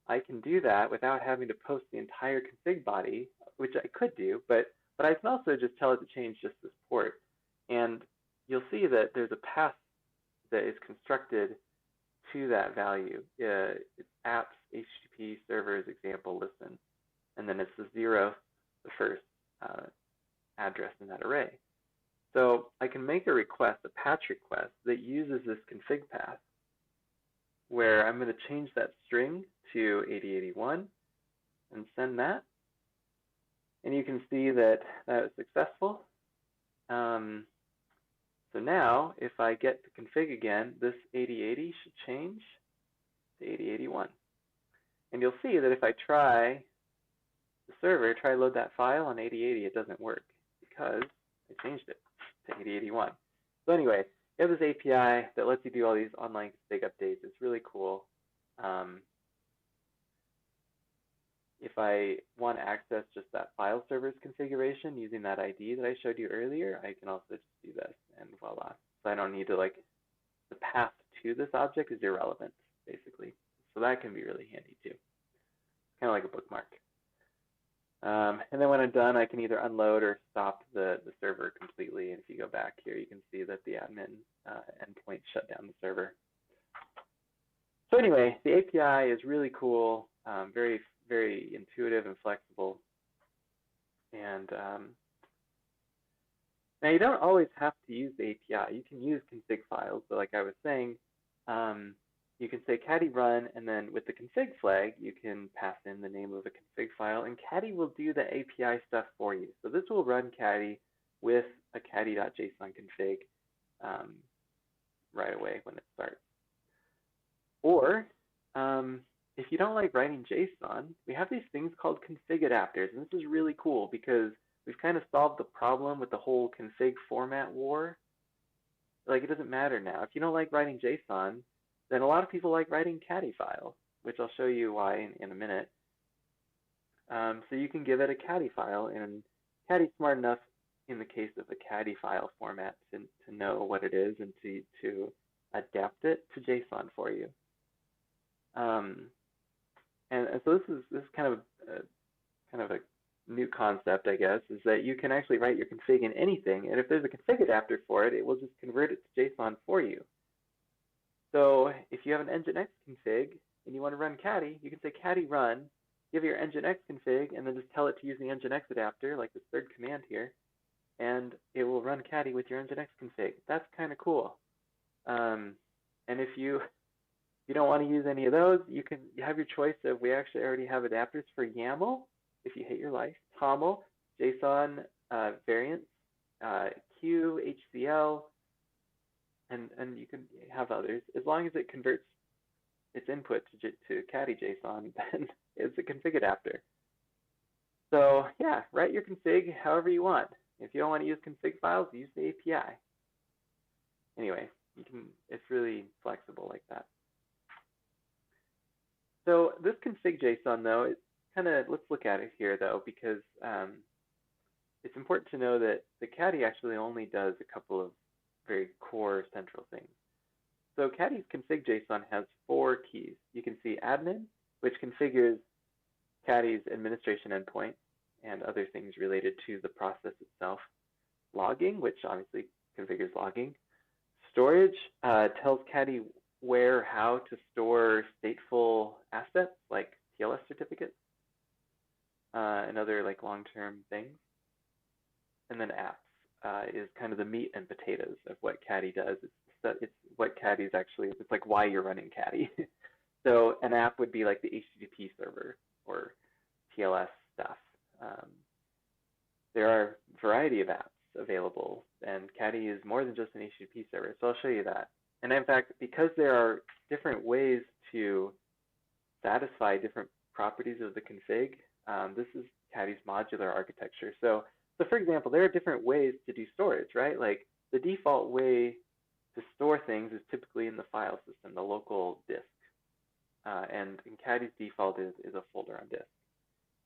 I can do that without having to post the entire config body, which I could do, but I can also just tell it to change just this port. And you'll see that there's a path that is constructed to that value. It's apps, HTTP servers, example, listen. And then it's the 0th, the first address in that array. So I can make a request, a patch request, that uses this config path, where I'm going to change that string to 8081 and send that. And you can see that that was successful. So now, if I get the config again, this 8080 should change to 8081. And you'll see that if I try the server, try to load that file on 8080, it doesn't work because I changed it to 8081. So anyway, you have this API that lets you do all these online config updates. It's really cool. If I want to access just that file server's configuration using that ID that I showed you earlier, I can also just do this, and voila. So I don't need to, like, the path to this object is irrelevant, basically. So that can be really handy too. Kind of like a bookmark. And then when I'm done, I can either unload or stop the server completely. And if you go back here, you can see that the admin endpoint shut down the server. So anyway, the API is really cool, very, very intuitive and flexible. And now you don't always have to use the API. You can use config files, but like I was saying, you can say caddy run, and then with the config flag, you can pass in the name of a config file, and caddy will do the API stuff for you. So this will run caddy with a caddy.json config right away when it starts. Or if you don't like writing JSON, we have these things called config adapters, and this is really cool because we've kind of solved the problem with the whole config format war. Like, it doesn't matter now. If you don't like writing JSON, then a lot of people like writing caddy files, which I'll show you why in a minute. So you can give it a caddy file, and caddy's smart enough in the case of a caddy file format to know what it is and to adapt it to JSON for you. And so this is kind of a new concept, I guess, is that you can actually write your config in anything, and if there's a config adapter for it, it will just convert it to JSON for you. So if you have an Nginx config and you want to run caddy, you can say caddy run, give it your Nginx config, and then just tell it to use the Nginx adapter, like this third command here, and it will run caddy with your Nginx config. That's kind of cool. And if you don't want to use any of those, you have your choice of, we actually already have adapters for YAML, if you hate your life, TOML, JSON variants, Q, HCL, and you can have others. As long as it converts its input to caddy JSON, then it's a config adapter. So yeah, write your config however you want. If you don't want to use config files, use the API. Anyway, it's really flexible like that. So this config JSON, though, let's look at it here, though, because it's important to know that the caddy actually only does a couple of very core central things. So caddy's config JSON has 4 keys. You can see admin, which configures caddy's administration endpoint and other things related to the process itself. Logging, which obviously configures logging. Storage tells caddy where, how to store stateful assets like TLS certificates and other like long-term things. And then apps is kind of the meat and potatoes of what caddy does. It's what caddy is actually, it's like why you're running caddy. So an app would be like the HTTP server or TLS stuff. There are a variety of apps available, and caddy is more than just an HTTP server, so I'll show you that. And in fact, because there are different ways to satisfy different properties of the config, this is caddy's modular architecture. So for example, there are different ways to do storage, right? Like the default way to store things is typically in the file system, the local disk. And in caddy's default is a folder on disk.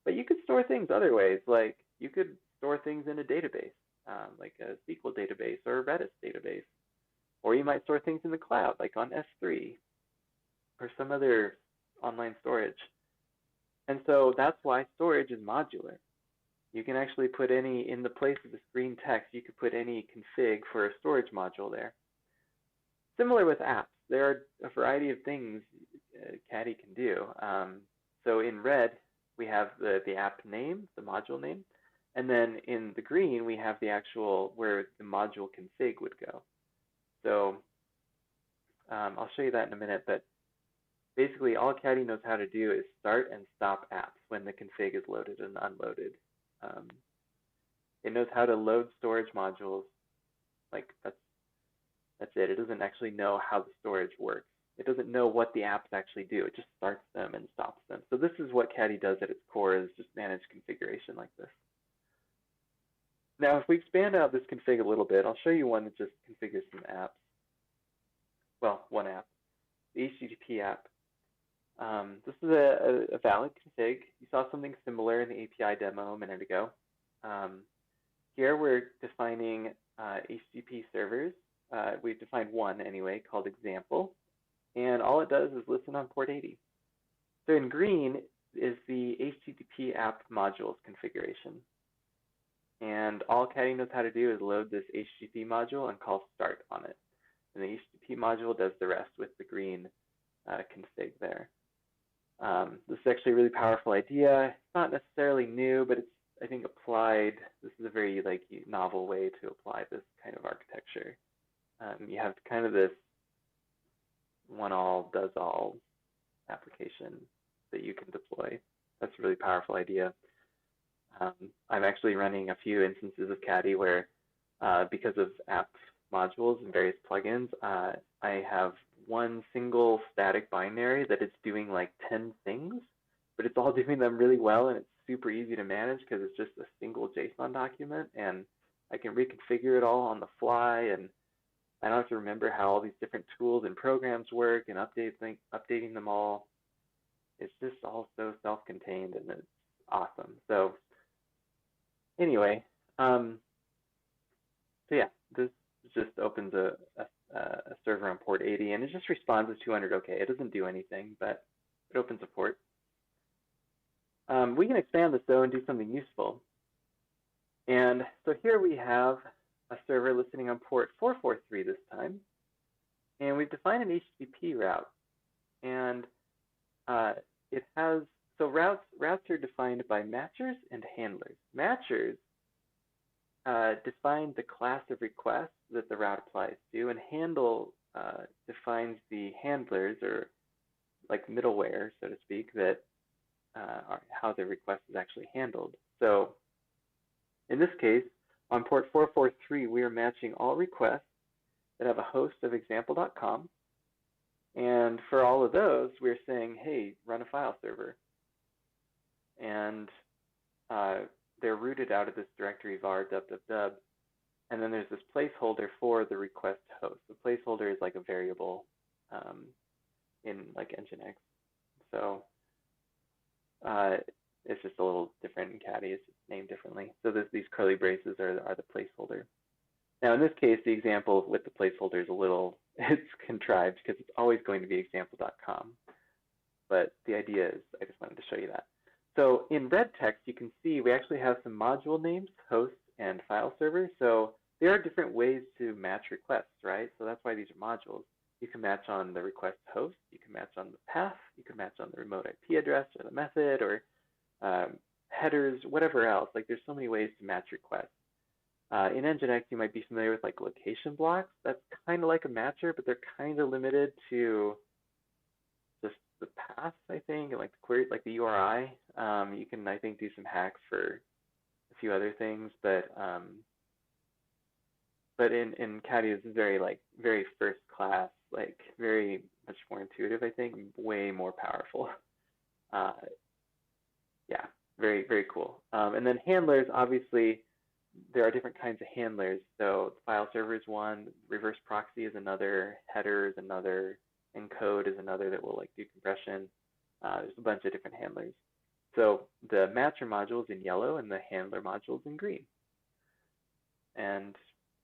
But you could store things other ways, like you could store things in a database, like a SQL database or a Redis database. Or you might store things in the cloud, like on S3 or some other online storage. And so that's why storage is modular. You can actually put any, in the place of this green text, you could put any config for a storage module there. Similar with apps, there are a variety of things caddy can do. So in red, we have the app name, the module name, and then in the green, we have the actual, where the module config would go. So I'll show you that in a minute, but basically all caddy knows how to do is start and stop apps when the config is loaded and unloaded. It knows how to load storage modules, like that's it. It doesn't actually know how the storage works. It doesn't know what the apps actually do. It just starts them and stops them. So this is what Caddy does at its core, is just manage configuration like this. Now, if we expand out this config a little bit, I'll show you one that just configures some apps. Well, one app, the HTTP app. This is a valid config. You saw something similar in the API demo a minute ago. Here we're defining HTTP servers. We've defined one anyway, called example. And all it does is listen on port 80. So in green is the HTTP app modules configuration. And all Caddy knows how to do is load this HTTP module and call start on it. And the HTTP module does the rest with the green config there. This is actually a really powerful idea. It's not necessarily new, but it's, I think, applied. This is a very novel way to apply this kind of architecture. You have kind of this one all does all application that you can deploy. That's a really powerful idea. I'm actually running a few instances of Caddy where, because of app modules and various plugins, I have one single static binary that it's doing like 10 things, but it's all doing them really well, and it's super easy to manage because it's just a single JSON document, and I can reconfigure it all on the fly, and I don't have to remember how all these different tools and programs work and updating them all. It's just all so self-contained, and it's awesome. So anyway, so yeah, this just opens a server on port 80, and it just responds as 200 OK. It doesn't do anything, but it opens a port. We can expand this though and do something useful. And so here we have a server listening on port 443 this time, and we've defined an HTTP route. And it has, so routes are defined by matchers and handlers. Matchers define the class of requests that the route applies to, and handle defines the handlers, or like middleware, so to speak, that are how the request is actually handled. So in this case, on port 443, we are matching all requests that have a host of example.com. And for all of those, we're saying, hey, run a file server. And they're rooted out of this directory var dub. And then there's this placeholder for the request host. The placeholder is like a variable in like Nginx. So it's just a little different in Caddy. It's just named differently. So these curly braces are the placeholder. Now in this case, the example with the placeholder is a little, it's contrived because it's always going to be example.com. But the idea is, I just wanted to show you that. So in red text, you can see we actually have some module names, host and file server. So there are different ways to match requests, right? So that's why these are modules. You can match on the request host, you can match on the path, you can match on the remote IP address or the method, or headers, whatever else. Like there's so many ways to match requests. In Nginx, you might be familiar with like location blocks. That's kind of like a matcher, but they're kind of limited to just the path, I think, and like the query, like the URI. You can, I think, do some hacks for a few other things, but in Caddy, this is very first class, like very much more intuitive, I think, way more powerful. Yeah, very, very cool. And then handlers, obviously, there are different kinds of handlers. So file server is one, reverse proxy is another, header is another, encode is another that will like do compression. There's a bunch of different handlers. So the matcher module is in yellow and the handler module is in green. And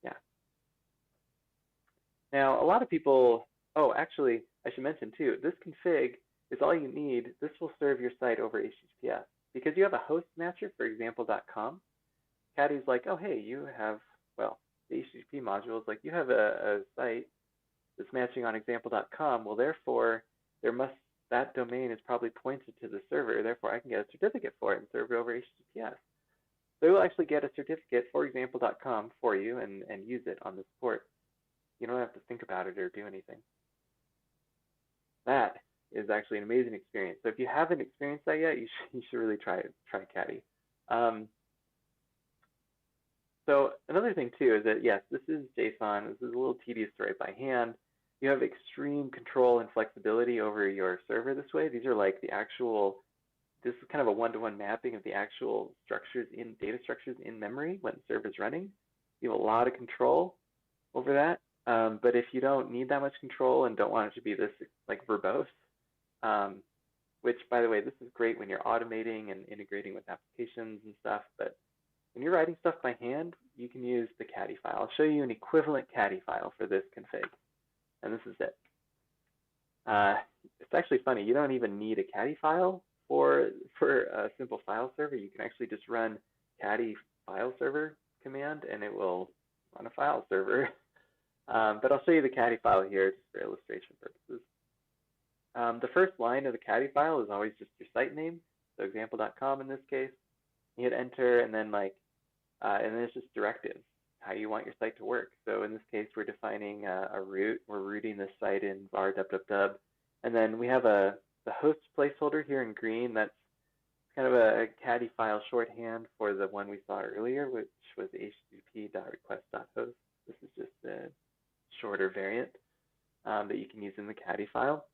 yeah. Now a lot of people, oh, actually, I should mention too, this config is all you need. This will serve your site over HTTPS. Because you have a host matcher for example.com, Caddy's like, oh, hey, you have, well, the HTTP module is like, you have a site that's matching on example.com. Well, therefore, that domain is probably pointed to the server. Therefore, I can get a certificate for it and serve it over HTTPS. So it will actually get a certificate for example.com for you and use it on this port. You don't have to think about it or do anything. That is actually an amazing experience. So if you haven't experienced that yet, you should really try Caddy. So another thing too is that yes, this is JSON. This is a little tedious to write by hand. you have extreme control and flexibility over your server this way. These are like the actual, this is kind of a one-to-one mapping of the actual data structures in memory when the server is running. You have a lot of control over that. But if you don't need that much control and don't want it to be this like verbose, which by the way, this is great when you're automating and integrating with applications and stuff, but when you're writing stuff by hand, you can use the caddy file. I'll show you an equivalent caddy file for this config, and this is it. It's actually funny, you don't even need a caddy file for a simple file server. You can actually just run caddy file server command and it will run a file server. But I'll show you the caddy file here just for illustration purposes. The first line of the caddy file is always just your site name, so example.com in this case. You hit enter, and then and then it's just directives, how you want your site to work. So in this case, we're defining a route. We're rooting this site in var www, and then we have the host placeholder here in green. That's kind of a caddy file shorthand for the one we saw earlier, which was http.request.host. This is just a shorter variant that you can use in the caddy file.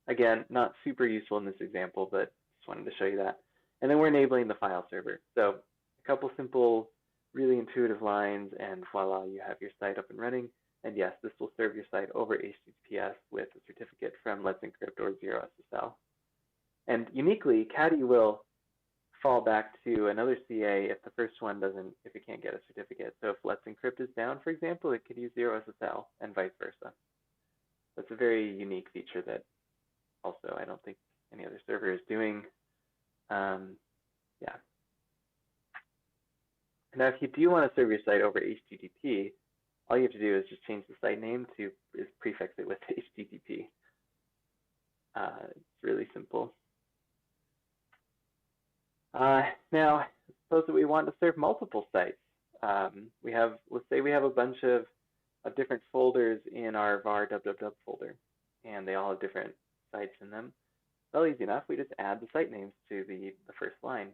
Again, not super useful in this example, but just wanted to show you that. And then we're enabling the file server. So a couple simple, really intuitive lines, and voila, you have your site up and running. And yes, this will serve your site over HTTPS with a certificate from Let's Encrypt or Zero SSL. And uniquely, caddy will fall back to another CA if the first one doesn't, if it can't get a certificate. So if Let's Encrypt is down, for example, it could use Zero SSL and vice versa. That's a very unique feature that also I don't think any other server is doing. Yeah. Now, if you do want to serve your site over HTTP, all you have to do is just change the site name to prefix it with HTTP. It's really simple. Now, suppose that we want to serve multiple sites. Let's say we have a bunch of different folders in our var www folder, and they all have different sites in them. Well, easy enough. We just add the site names to the first line.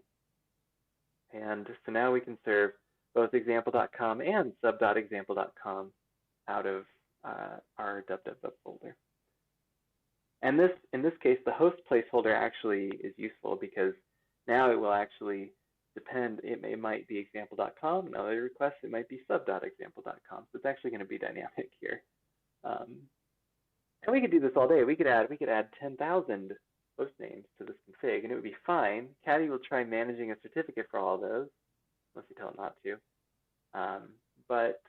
And so now we can serve both example.com and sub.example.com out of our www folder. And in this case, the host placeholder actually is useful because now it will actually depend. It might be example.com. In other requests, it might be sub.example.com. So it's actually going to be dynamic here. And we could do this all day. We could add 10,000 host names to this config, and it would be fine. Caddy will try managing a certificate for all of those, unless you tell it not to. But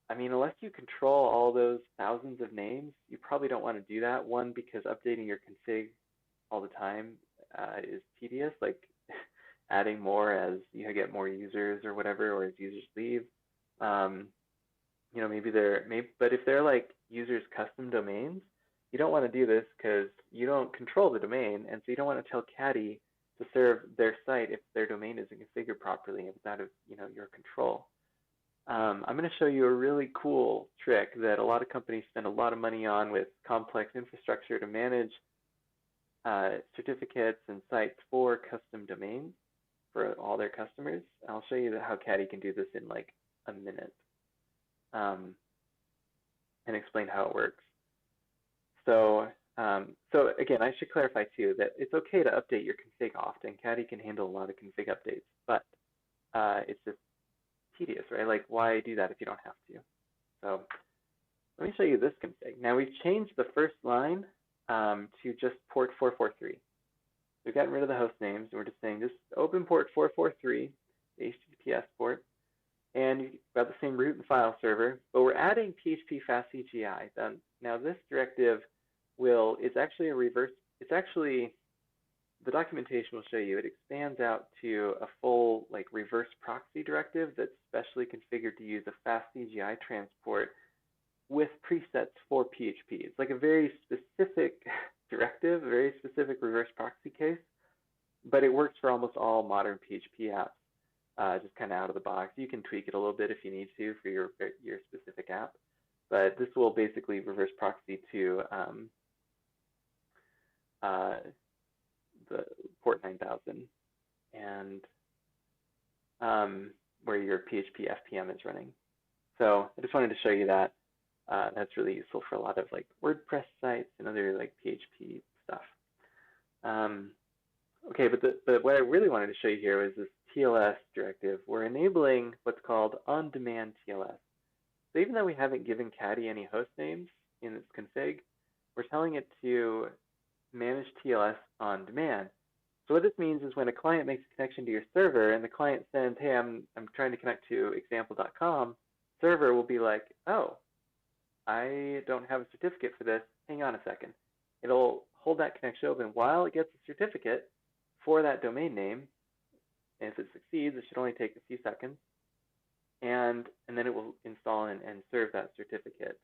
I mean, unless you control all those thousands of names, you probably don't want to do that. One, because updating your config all the time is tedious, like adding more as you get more users or whatever, or as users leave. You know, but if they're like users' custom domains, you don't want to do this because you don't control the domain, and so you don't want to tell Caddy to serve their site if their domain isn't configured properly and it's out of your control. I'm going to show you a really cool trick that a lot of companies spend a lot of money on with complex infrastructure to manage certificates and sites for custom domains for all their customers. I'll show you how Caddy can do this in like a minute and explain how it works. So again, I should clarify too that it's okay to update your config often. Caddy can handle a lot of config updates, but it's just tedious, right? Like, why do that if you don't have to? So let me show you this config. Now we've changed the first line to just port 443. We've gotten rid of the host names, and we're just saying just open port 443, the HTTPS port, and you've got the same root and file server, but we're adding PHP fast CGI. Now this directive it's actually a reverse, the documentation will show you, it expands out to a full like reverse proxy directive that's specially configured to use a fast CGI transport with presets for PHP. It's like a very specific directive, a very specific reverse proxy case, but it works for almost all modern PHP apps, just kind of out of the box. You can tweak it a little bit if you need to for your specific app, but this will basically reverse proxy to the port 9000 and where your PHP FPM is running. So I just wanted to show you that. That's really useful for a lot of like WordPress sites and other like PHP stuff. Okay, but what I really wanted to show you here was this TLS directive. We're enabling what's called on-demand TLS. So even though we haven't given Caddy any host names in its config, we're telling it to manage TLS on demand. So what this means is when a client makes a connection to your server and the client sends, hey, I'm trying to connect to example.com, server will be like, oh, I don't have a certificate for this. Hang on a second. It'll hold that connection open while it gets a certificate for that domain name. And if it succeeds, it should only take a few seconds. And then it will install and serve that certificate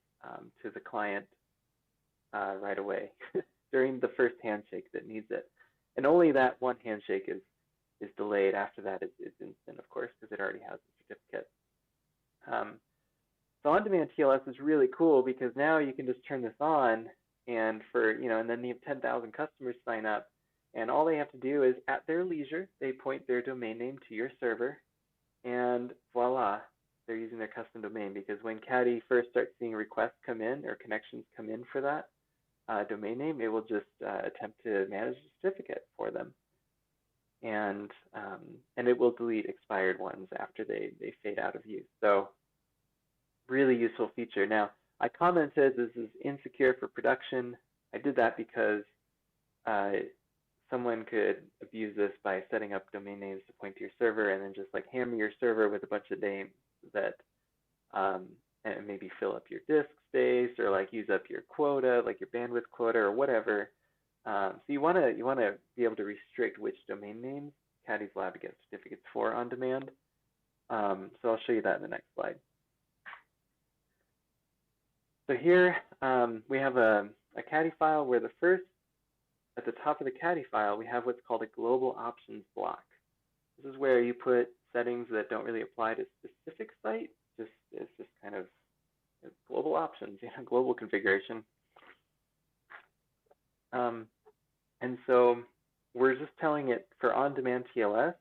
to the client right away during the first handshake that needs it. And only that one handshake is delayed. After that, it's instant, of course, because it already has the certificate. So on-demand TLS is really cool because now you can just turn this on, and and then you have 10,000 customers sign up, and all they have to do is at their leisure, they point their domain name to your server, and voila, they're using their custom domain. Because when Caddy first starts seeing requests come in or connections come in for that domain name, it will just attempt to manage the certificate for them, and it will delete expired ones after they fade out of use. So really useful feature. Now, I commented this is insecure for production. I did that because someone could abuse this by setting up domain names to point to your server and then just like hammer your server with a bunch of names that and maybe fill up your disk space or like use up your quota, like your bandwidth quota or whatever. So you want to be able to restrict which domain names Caddy's Lab gets certificates for on demand. So I'll show you that in the next slide. So here we have a Caddy file where at the top of the Caddy file, we have what's called a global options block. This is where you put settings that don't really apply to a specific site. It's just kind of global options, global configuration. And so we're just telling it for on-demand TLS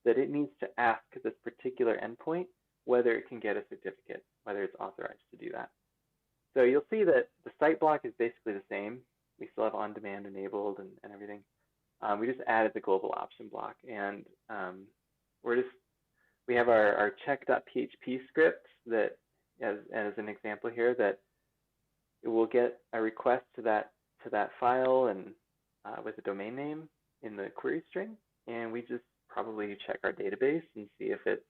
that it needs to ask this particular endpoint whether it can get a certificate, whether it's authorized to do that. So you'll see that the site block is basically the same. We still have on-demand enabled and everything. We just added the global option block, and we have our check.php script that, as an example here, that it will get a request to that file and with a domain name in the query string, and we just probably check our database and see if it's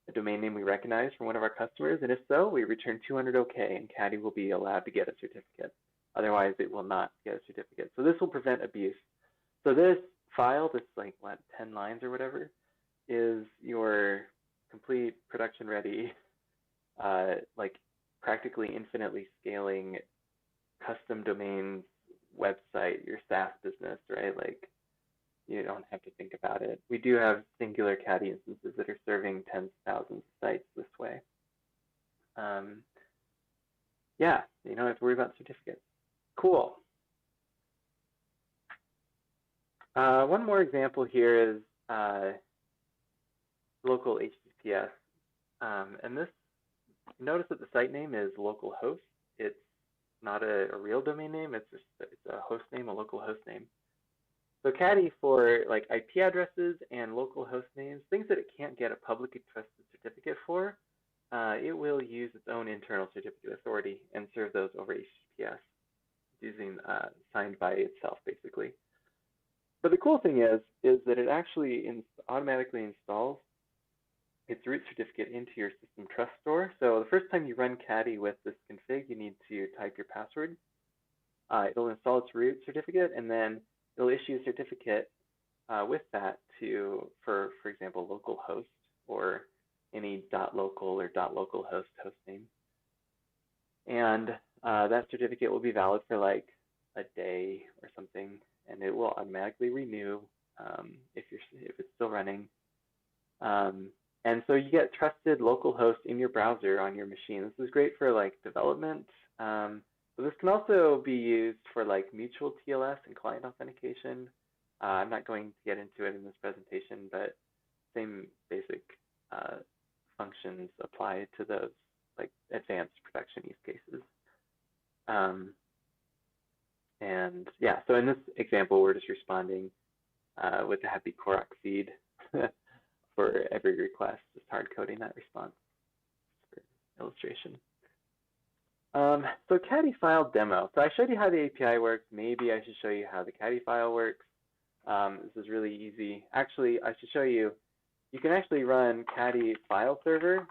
a domain name we recognize from one of our customers, and if so, we return 200 OK, and Caddy will be allowed to get a certificate. Otherwise, it will not get a certificate. So this will prevent abuse. So this file, this like 10 lines or whatever, is your complete production-ready, like practically infinitely scaling custom domains website, your SaaS business, right? Like you don't have to think about it. We do have singular Caddy instances that are serving tens of thousands of sites this way. Yeah, you don't have to worry about certificates. Cool. One more example here is local HTTPS. And this, notice that the site name is localhost. It's not a real domain name. It's a host name, a local host name. So Caddy, for like IP addresses and local host names, things that it can't get a publicly trusted certificate for, it will use its own internal certificate authority and serve those over HTTPS using signed by itself, basically. But the cool thing is that it actually automatically installs its root certificate into your system trust store. So the first time you run Caddy with this config, you need to type your password. It'll install its root certificate, and then it'll issue a certificate with that for example, localhost or any .local or .localhost host name. And that certificate will be valid for like a day or something, and it will automatically renew if it's still running. And so you get trusted localhost in your browser on your machine. This is great for like development. But this can also be used for like mutual TLS and client authentication. I'm not going to get into it in this presentation, but same basic functions apply to those like advanced production use cases. And yeah, so in this example, we're just responding with a happy Korok seed for every request, just hard coding that response for illustration. So Caddy file demo. So I showed you how the API works. Maybe I should show you how the Caddy file works. This is really easy. Actually, I should show you. You can actually run Caddy file server,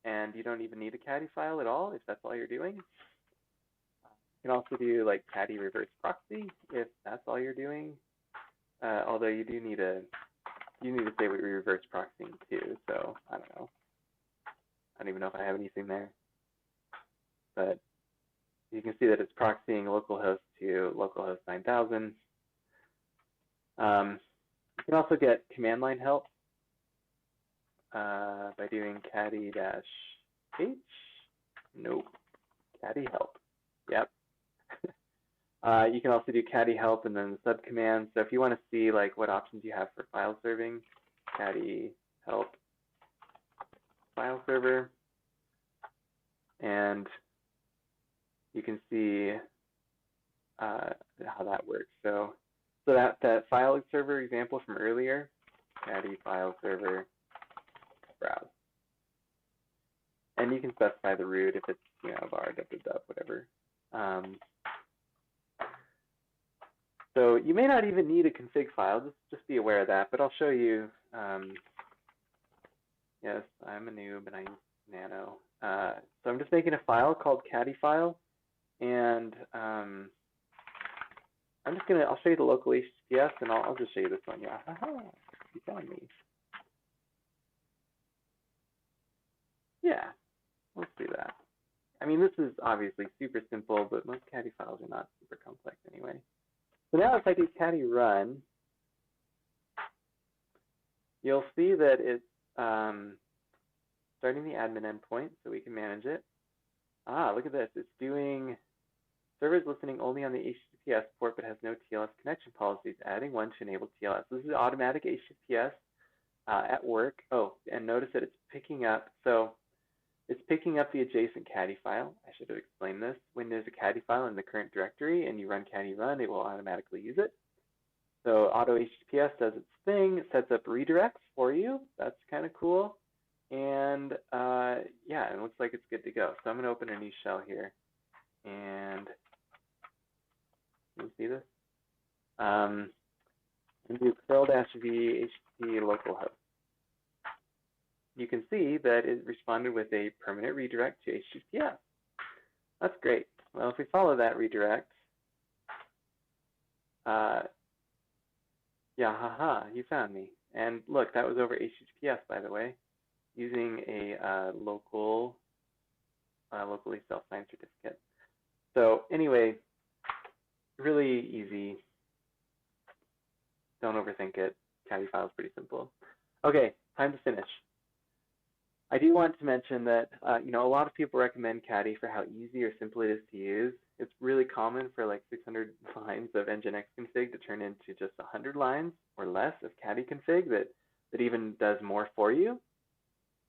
and you don't even need a Caddy file at all if that's all you're doing. You can also do like Caddy reverse proxy if that's all you're doing. Although you do need to say what you're reverse proxying too. So I don't know. I don't even know if I have anything there. But you can see that it's proxying localhost to localhost 9000. You can also get command line help by doing caddy-h. Nope. Caddy help. Yep. You can also do caddy help and then the subcommand. So if you want to see like what options you have for file serving, caddy help file server, and you can see how that works. So that file server example from earlier, caddy file server browse, and you can specify the root if it's var www whatever. So you may not even need a config file. Just be aware of that. But I'll show you. Yes, I'm a noob and I use Nano. So I'm just making a file called caddy file, and I'll show you the local HTTPS, and I'll just show you this one. Yeah, you found me. Yeah, let's do that. I mean, this is obviously super simple, but most caddy files are not super complex anyway. So now if I do caddy run, you'll see that it's starting the admin endpoint, so we can manage it. Look at this. It's doing servers listening only on the HTTPS port, but has no TLS connection policies, adding one to enable TLS. This is automatic HTTPS at work. Oh, and notice that it's picking up. So it's picking up the adjacent caddy file. I should have explained this. When there's a caddy file in the current directory and you run caddy run, it will automatically use it. So auto HTTPS does its thing. It sets up redirects for you. That's kind of cool. And yeah, it looks like it's good to go. So I'm going to open a new shell here. And you see this? And do curl-v http localhost. You can see that it responded with a permanent redirect to HTTPS. That's great. Well, if we follow that redirect, yeah, haha, you found me. And look, that was over HTTPS, by the way, using a locally self-signed certificate. So anyway, really easy. Don't overthink it. Caddy file is pretty simple. Okay, time to finish. I do want to mention that a lot of people recommend Caddy for how easy or simple it is to use. It's really common for like 600 lines of nginx config to turn into just 100 lines or less of Caddy config that even does more for you.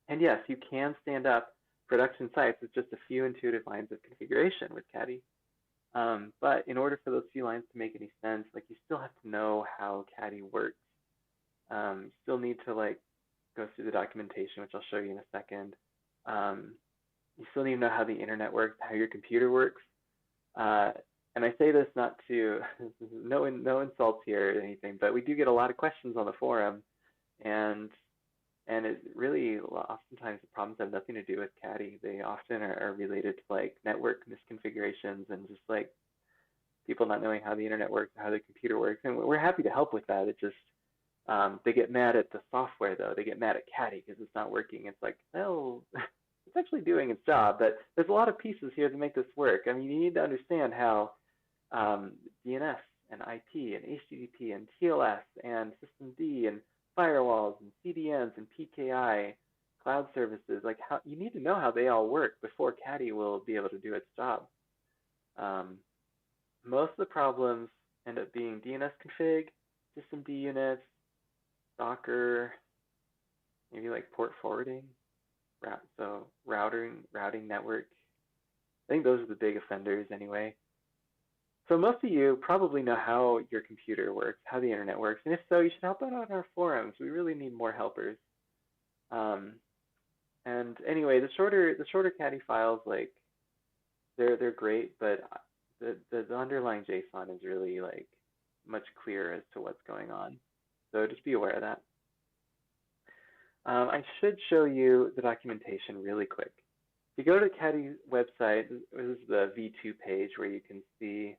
And yes, you can stand up production sites with just a few intuitive lines of configuration with Caddy. But in order for those few lines to make any sense, like you still have to know how Caddy works. You still need to like go through the documentation, which I'll show you in a second. You still need to know how the internet works, how your computer works. And I say this not to, no insults here or anything, but we do get a lot of questions on the forum, and it really, oftentimes the problems have nothing to do with Caddy. They often are related to like network misconfigurations and just like people not knowing how the internet works, how their computer works. And we're happy to help with that. It just, they get mad at the software though. They get mad at Caddy because it's not working. It's like, well, it's actually doing its job, but there's a lot of pieces here to make this work. I mean, you need to understand how DNS and IP and HTTP and TLS and systemd and firewalls and CDNs and PKI, cloud services, like how you need to know how they all work before Caddy will be able to do its job. Most of the problems end up being DNS config, systemd units, Docker, maybe like port forwarding. So routing network. I think those are the big offenders anyway. So most of you probably know how your computer works, how the internet works, and if so, you should help out on our forums. We really need more helpers. And anyway, the shorter Caddy files, like they're great, but the underlying JSON is really like much clearer as to what's going on. So just be aware of that. I should show you the documentation really quick. If you go to Caddy's website, this is the V2 page where you can see,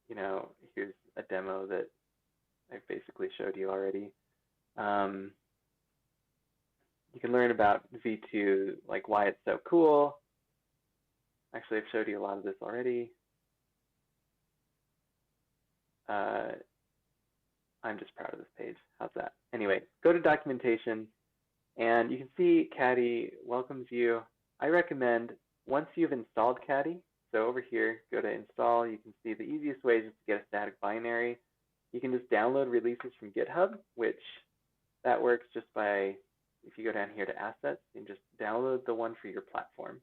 you know, here's a demo that I basically showed you already. You can learn about V2, like why it's so cool. Actually, I've showed you a lot of this already. I'm just proud of this page. How's that? Anyway, go to documentation, and you can see Caddy welcomes you. I recommend, once you've installed Caddy, so over here, go to install. You can see the easiest way is just to get a static binary. You can just download releases from GitHub, which that works just by, if you go down here to assets, you can just download the one for your platform.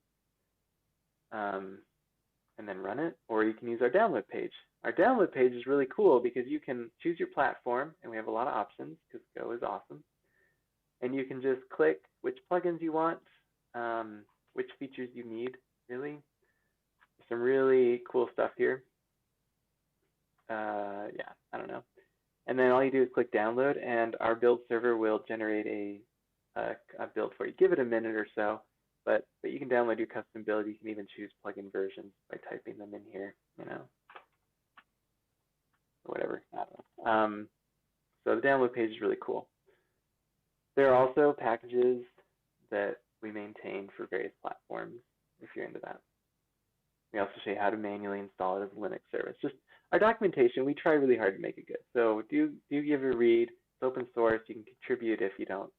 And then run it, or you can use our download page. Our download page is really cool because you can choose your platform, and we have a lot of options because Go is awesome. And you can just click which plugins you want, which features you need, really. Some really cool stuff here. Yeah, I don't know. And then all you do is click download, and our build server will generate a build for you. Give it a minute or so. But you can download your custom build. You can even choose plugin versions by typing them in here, you know, or whatever. I don't know. So the download page is really cool. There are also packages that we maintain for various platforms if you're into that. We also show you how to manually install it as a Linux service. Just our documentation, we try really hard to make it good. So do give it a read. It's open source. You can contribute if you don't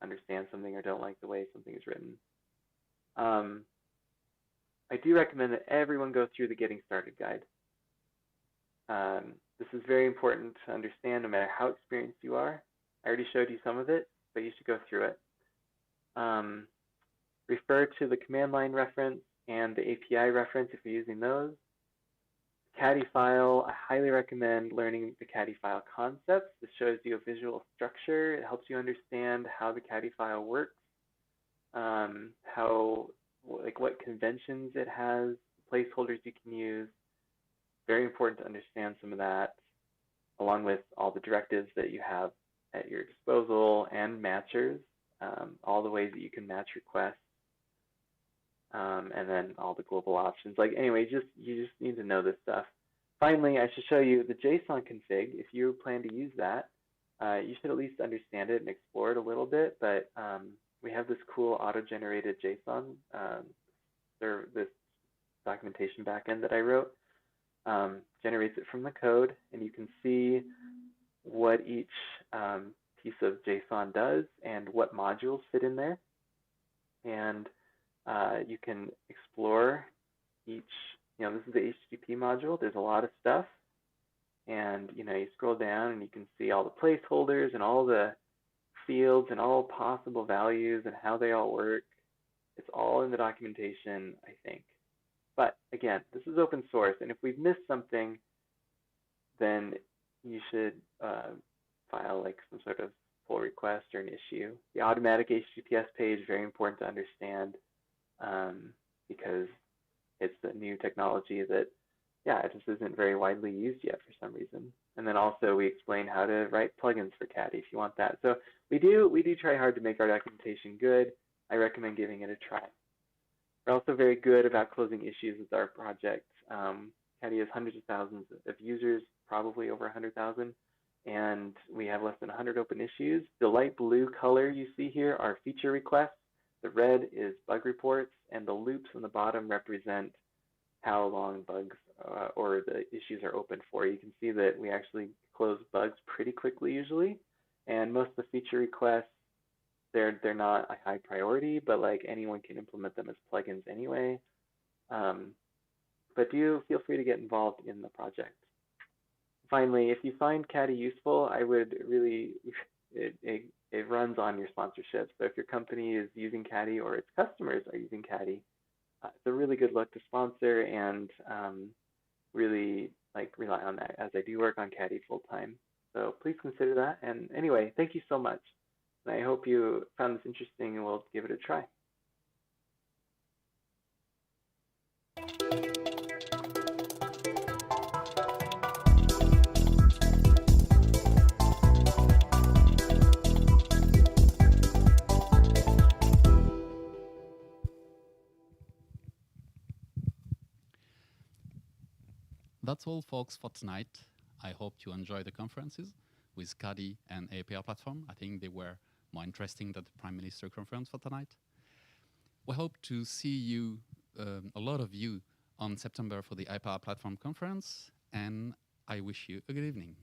understand something or don't like the way something is written. I do recommend that everyone go through the Getting Started guide. This is very important to understand no matter how experienced you are. I already showed you some of it, but you should go through it. Refer to the command line reference and the API reference if you're using those. Caddy file, I highly recommend learning the Caddy file concepts. This shows you a visual structure. It helps you understand how the Caddy file works. What conventions it has, placeholders you can use. Very important to understand some of that, along with all the directives that you have at your disposal and matchers, all the ways that you can match requests, and then all the global options. Like anyway, you just need to know this stuff. Finally, I should show you the JSON config. If you plan to use that, you should at least understand it and explore it a little bit, but we have this cool auto-generated JSON, this documentation backend that I wrote, generates it from the code, and you can see what each piece of JSON does and what modules fit in there. And you can explore each, this is the HTTP module. There's a lot of stuff. And, you scroll down and you can see all the placeholders and all the fields and all possible values and how they all work. It's all in the documentation, I think. But again, this is open source, and if we've missed something, then you should file like some sort of pull request or an issue. The automatic HTTPS page is very important to understand because it's a new technology that, it just isn't very widely used yet for some reason. And then also we explain how to write plugins for Caddy if you want that. So we do try hard to make our documentation good. I recommend giving it a try. We're also very good about closing issues with our project. Caddy has hundreds of thousands of users, probably over 100,000, and we have less than 100 open issues. The light blue color you see here are feature requests. The red is bug reports, and the loops on the bottom represent how long bugs or the issues are open for. You can see that we actually close bugs pretty quickly usually, and most of the feature requests, they're not a high priority, but like anyone can implement them as plugins anyway. But do feel free to get involved in the project. Finally, if you find Caddy useful, I would really it runs on your sponsorship. So if your company is using Caddy or its customers are using Caddy, it's a really good look to sponsor and really like rely on that, as I do work on Caddy full time. So please consider that. And anyway, thank you so much. And I hope you found this interesting and will give it a try. That's all, folks, for tonight. I hope you enjoy the conferences with Caddy and APR Platform. I think they were more interesting than the Prime Minister conference for tonight. We hope to see you, a lot of you, on September for the APR Platform conference, and I wish you a good evening.